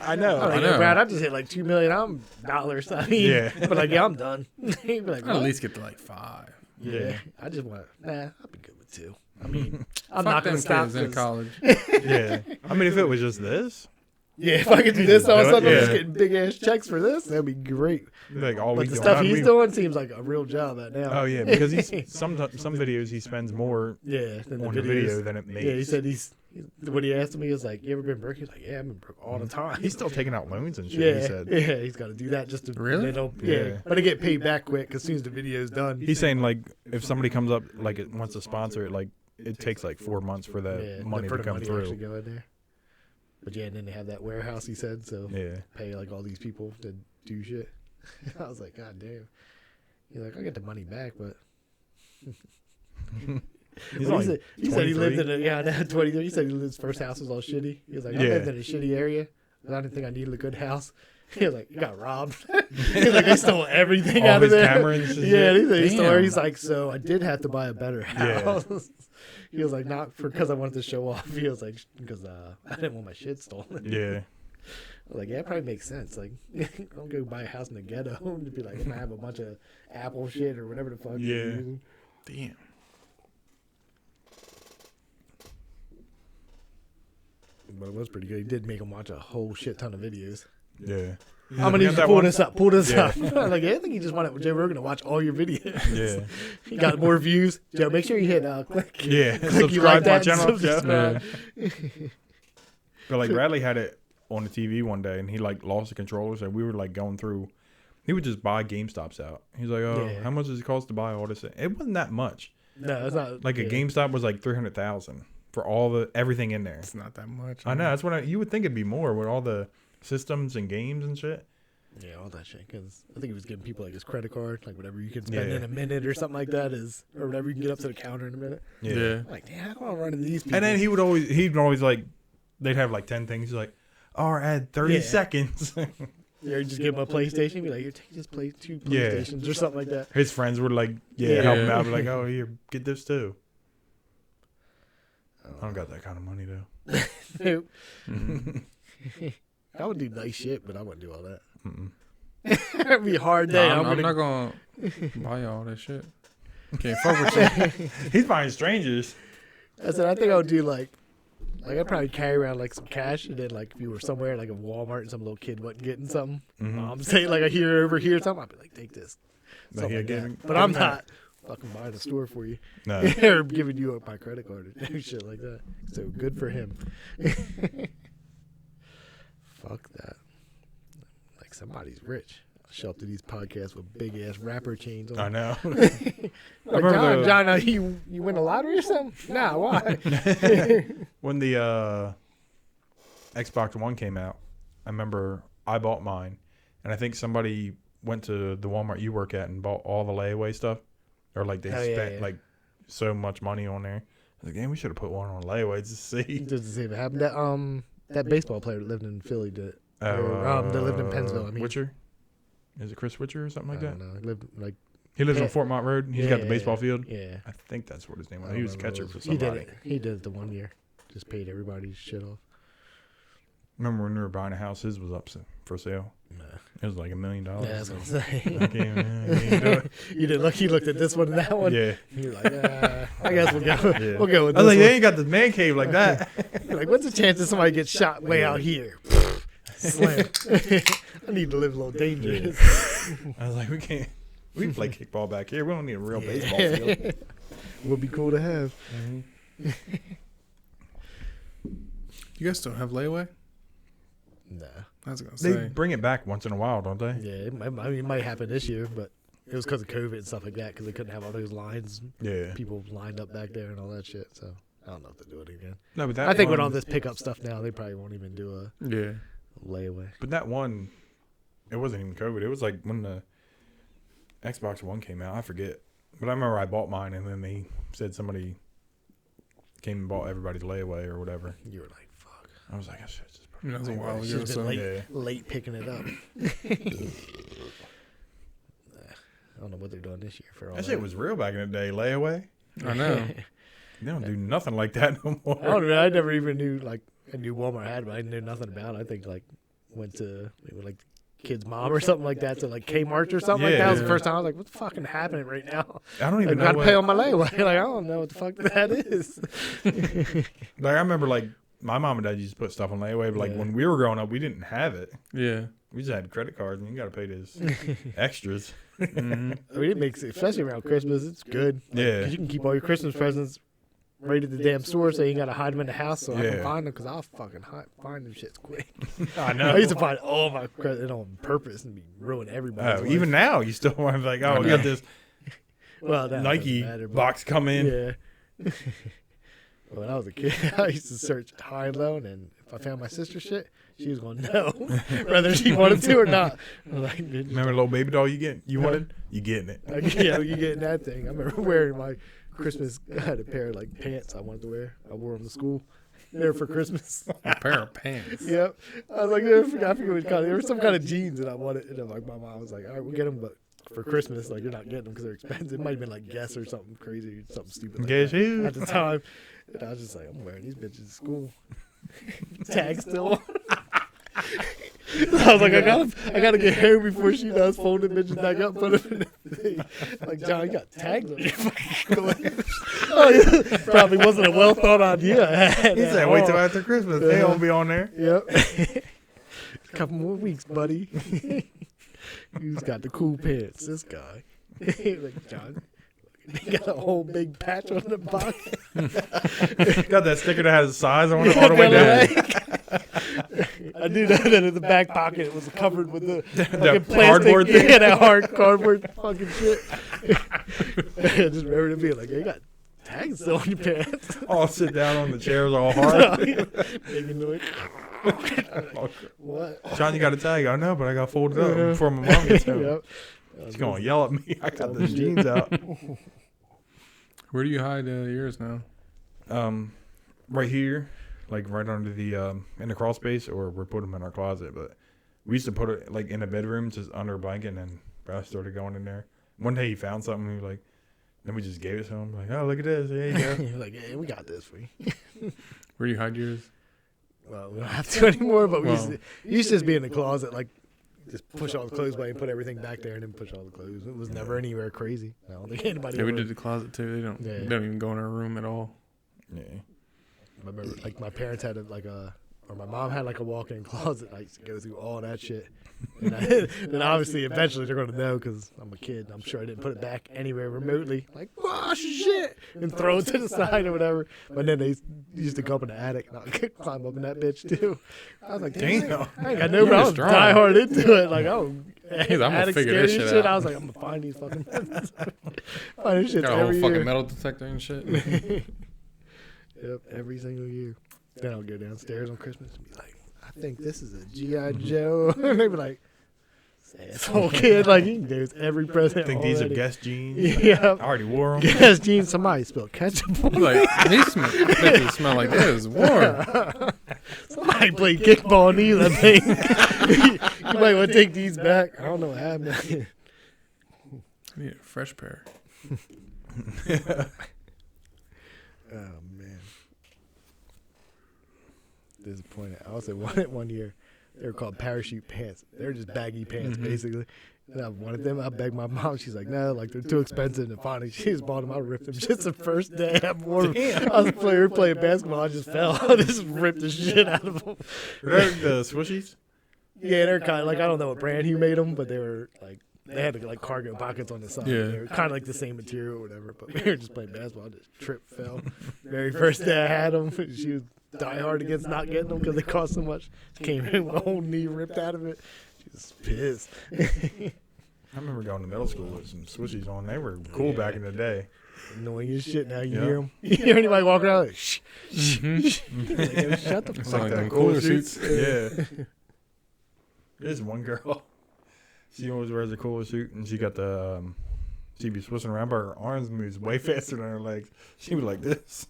I know. I'm like, know. Brad, I just hit like $2 million dollars. I mean, Yeah. but like, yeah, I'm done. He'd be like, I'll at what? least get to like 5. Yeah. I just want. I'll be good with 2. I mean, I'm Fuck not them gonna stop. kids in 'cause- college. Yeah. I mean, if it was just this, Yeah, if I could do this all of a sudden, I'm just Yeah. getting big ass checks for this. That'd be great. like all But week the going stuff on, he's we- doing seems like a real job at now. Oh, yeah, because he's some videos he spends more Yeah, than the on the videos. video than it makes. Yeah, he said when he asked me, he was like, "You ever been broke?" He's like, "Yeah, I've been broke all the time." He's still taking out loans and shit, yeah, he said. yeah, he's got to do that just to Really? They don't, Yeah. yeah, but they get paid back quick as soon as the video's done. He's saying, like, if somebody comes up, like, it wants to sponsor it, like, it takes, like, 4 months for that yeah, money for to the come money through. actually go in there. But yeah, and then they have that warehouse. He said so. Yeah. Pay like all these people to do shit. I was like, God damn. He's like, I get the money back, but He's he only said he lived 23. in a 23. He said his first house was all shitty. He was like, I Yeah. lived in a shitty area, but I didn't think I needed a good house. He was like, he got robbed. He's like, they stole everything All out of his there. cameras and Yeah, shit. he stole. Damn. He's like, so I did have to buy a better Yeah. house. He was like, not because I wanted to show off. He was like, because I didn't want my shit stolen. Yeah. I was like, yeah, it probably makes sense. Like, don't go buy a house in the ghetto and be like, I'm gonna have a bunch of Apple shit or whatever the fuck. Yeah. You're using. Damn. But it was pretty good. He did make him watch a whole shit ton of videos. Yeah. I'm gonna We need got you that to pull one? this up. Pull this Yeah. up. I'm like, yeah, I think he just wanted Joe Rogan to watch all your videos. Yeah. He got more views. Joe, make sure you hit click. Yeah. Click you like Subscribe to my that. channel. and subscribe. But like Bradley had it on the TV one day, and he like lost the controller. So we were like going through. He would just buy GameStops out. He's like, "Oh, Yeah. how much does it cost to buy all this?" It wasn't that much. No, it's not. Like yeah. a GameStop was like 300,000 for all everything in there. It's not that much. I know that's what you would think it'd be more with all the systems and games and shit. Yeah, all that shit. Because I think he was giving people like his credit card, like whatever you can spend Yeah. in a minute or something like that or whatever you can get up to the counter in a minute. Yeah. I'm like, damn, how come I'm running these people? And then he'd always like, they'd have like 10 things. He's like, "Oh, add 30 Yeah. seconds." Yeah, you just give him a PlayStation, be like, here, take this play 2 Yeah. PlayStations or something like that. His friends would like, Yeah. help him out. Be like, "Oh, here, get this too." I don't got that kind of money though. Nope. Mm-hmm. I would do nice shit, but I wouldn't do all that. Mm-mm. It'd be a hard day. I'm gonna- not gonna buy all that shit. Can't fuck with you. He's buying strangers. I said, I think I would do like I'd probably carry around like some cash, and then like if you were somewhere like a Walmart and some little kid wasn't getting something, Mhm. I'm saying like I hear over here something, I'd be like, take this, Like, something yeah, like give that. him- But give I'm him that. not fucking buying a store for you No. or giving you my credit card or do shit like that. So good for him. Fuck that. Like somebody's rich. I'll show up to these podcasts with big ass rapper chains on. I know. Like, remember John, you win a lottery or something? Nah, why? When the Xbox One came out, I remember I bought mine, and I think somebody went to the Walmart you work at and bought all the layaway stuff, or like they Oh, yeah, spent yeah. like so much money on there. I was like, "Damn, we should have put one on layaway to see." Just to see if it happened. That baseball player that lived in Philly did it. Or, that lived in Pennsville, I mean. Witcher. Is it Chris Switcher or something like I that? don't know. He lived like He lives on Yeah. Fort Mont Road. He's got the baseball field. Yeah. I think that's what his name I was. don't He was a remember catcher what for it was. somebody. He did it the 1 year. Just paid everybody's shit off. Remember when we were buying a house? His was up for sale. Nah. It was like $1 million. Yeah, that's what I'm I saying. can't do it. You didn't look. He looked at this one and that one. Yeah. You're like, I guess we'll go. Yeah. We'll go with I was like, this they ain't got the man cave like that. one. Like, what's the chance that somebody gets shot way out here? Slam. I need to live a little dangerous. I was like, we can't. We can play kickball back here. We don't need a real baseball field. Would be cool to have. You guys still have layaway? Nah. I was gonna They say. bring it back once in a while, don't they? Yeah, it might happen this year, but it was because of COVID and stuff like that. Because they couldn't have all those lines, Yeah. people lined up back there and all that shit. So I don't know if they'll do it again. No, but that I think with one- all this pickup stuff now, they probably won't even do a Yeah. layaway. But that one, it wasn't even COVID. It was like when the Xbox One came out. I forget. But I remember I bought mine, and then they said somebody came and bought everybody's layaway or whatever. You were like, fuck. I was like, I should just. That was a while She's ago. been So late, Yeah. late picking it up. I don't know what they're doing this year for all That shit was real back in the day. Layaway. I know. They don't do nothing like that no more. I don't know. I never even knew, like, I knew Walmart had, but I knew nothing about it. I think, like, went to, maybe, like, kid's mom or something like that to, like, Kmart or something like that. That was the Yeah. first time I was like, what's fucking happening right now? I don't I even know gotta what. pay on my layaway. Like, I don't know what the fuck that is. Like I remember, like my mom and dad used to put stuff on layaway, but like Yeah. when we were growing up, we didn't have it. Yeah. We just had credit cards, and you got to pay this extras. hmm I mean, it makes it, especially around Christmas, it's good. Like, Yeah. 'cause you can keep all your Christmas presents right at the damn store, so you ain't gotta hide them in the house, so I can Yeah. find them, because I'll fucking find them shits quick. I know. I used to find all my credit on purpose and be ruin everybody's Oh, life. even now, you still want to be like, I oh, we know. got this well, that Nike doesn't matter, but- box come in. Yeah. When I was a kid, I used to search high and low, and if I found my sister's shit, she was going to know whether she wanted to or not. I'm like, bitch, Remember the little baby doll you wanted? You getting it. like, yeah, you getting that thing. I remember wearing my Christmas. I had a pair of like pants I wanted to wear. I wore them to school. There for Christmas. A pair of pants. Yep. I was like, I forget what it's called. There were some kind of jeans that I wanted, and I'm like, my mom was like, all right, we'll get them, but for Christmas, like you're not getting them because they're expensive. It might have been like Guess or something crazy, something stupid. Like Guess that who? at the time. And I was just like, I'm wearing these bitches to school. Tag still on. So I was like, I gotta get home before she does fold the bitches back up, put them in the thing. Like, John, you got tags on your fucking clothes. Oh, yeah. Probably wasn't a well thought idea. I had He at said, wait till all. after Christmas. They won't be on there. Yep. Couple more weeks, buddy. He's got the cool pants. This guy. Like, John, he got a whole big patch on the box. Got that sticker that has a size on it all the way down. I knew that in the back pocket it was covered with the fucking That plastic. cardboard thing. Yeah, that hard cardboard fucking shit. I just remember it being like, you got tags still on your pants. All sit down on the chairs all hard. Making noise. What? John, you got a tag? I know, but I got to fold it up before my mom gets home. Yep. She's going to yell at me. I got the jeans out. Where do you hide yours now? Right here, like right under the in the crawl space, or we put them in our closet. But we used to put it like in the bedroom, just under a blanket, and then Brad started going in there. One day he found something. He was like, then we just gave it to him. Like, oh, look at this. There you go. You're like, yeah, we got this for you. Where do you hide yours? Well, we don't have to anymore, but we Well. used to just be in the closet, like, just push all the clothes away and put everything back there and then push all the clothes. It was never anywhere crazy. I don't think anybody Yeah, we ever- did the closet too. They Yeah. don't even go in our room at all. Yeah. I remember, like, my parents had or my mom had like a walk-in closet. I used to go through all that shit. And then obviously, eventually, they're going to know because I'm a kid. I'm sure I didn't put it back anywhere remotely. Like, wash shit! And throw it to the side or whatever. But then they used to go up in the attic and I could climb up in that bitch too. I was like, damn, Damn. I ain't got no You're problem. strong. Die hard into it. Like, oh, I'm gonna attic figure this scary shit out. I was like, I'm going to find these fucking find these shits Got a whole every fucking year. metal detector and shit. Yep, every single year. Then I'll go downstairs on Christmas and be like, I think this is a G.I. Joe. And they be like, asshole kid, like, he knows every present. I think these are already. Guess jeans. Yep. I already wore them. Guess jeans, somebody spilled ketchup on them. Like these smell like this. Warm. Somebody played kickball in these, I think. You might want to take these back. I don't know what happened. I need a fresh pair. Oh man, disappointed. I also wanted one year. They were called parachute pants. They were just baggy pants, basically. And I wanted them. I begged my mom. She's like, no, like they're too expensive. And finally, she just bought them. I ripped them just the first day. I wore them. I was playing basketball. I just fell. I just ripped the shit out of them. They're the swishies? Yeah, they're kind of like, I don't know what brand he made them, but they were like, they had like cargo pockets on the side. Yeah. They were kind of like the same material or whatever. But we were just playing basketball. I just tripped, fell. Very first day I had them. She was die hard against not getting them because they cost so much. Came in with a whole knee ripped out of it. She was pissed. I remember going to middle school with some swishies on. They were cool back in the day. Annoying as shit now. You Yeah. hear them. You hear anybody walking around like, shh, Mm-hmm. like, yo, shut the It's fuck like up. them cooler suits. Yeah. There's one girl. She always wears a cooler suit, and she got the. She'd be swishing around, but her arms moves way faster than her legs. She was like this.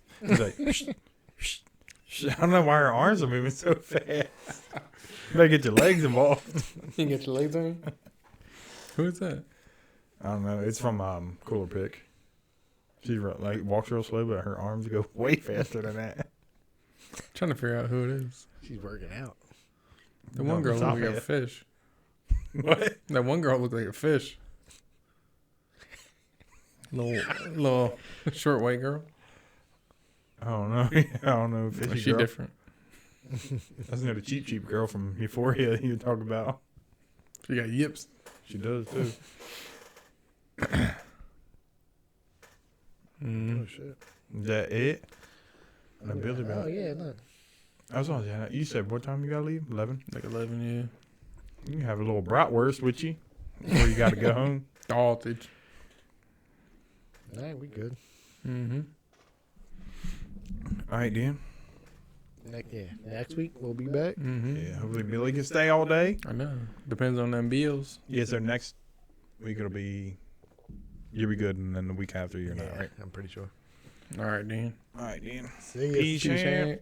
She's like, I don't know why her arms are moving so fast. You better get your legs involved. You can get your legs on. Who is that? I don't know. It's from Cooler Pick. She like walks real slow, but her arms go way faster than that. Trying to figure out who it is. She's working out. The one girl looked like a fish. What? That one girl looked like a fish. Little short white girl. I don't know. I don't know. Or Fishy she girl. different. That's not the cheap girl from Euphoria you talk about. She got yips. She does too. Mm. Oh, shit. Is that it? No, Billy Oh, about. yeah, no. I was on that. You said what time you gotta leave? 11. Like 11, yeah. You can have a little bratwurst with you before you gotta go home. Daltage. All right, we good. Mm-hmm. All right, Dan. Next week we'll be back. Mm-hmm. Yeah. Hopefully Billy can stay all day. I know. Depends on them bills. Yeah. So next week it'll be. You'll be good, and then the week after you're not, right? I'm pretty sure. All right, Dan. All right, Dan. See ya. Peace, Peace, champ. champ.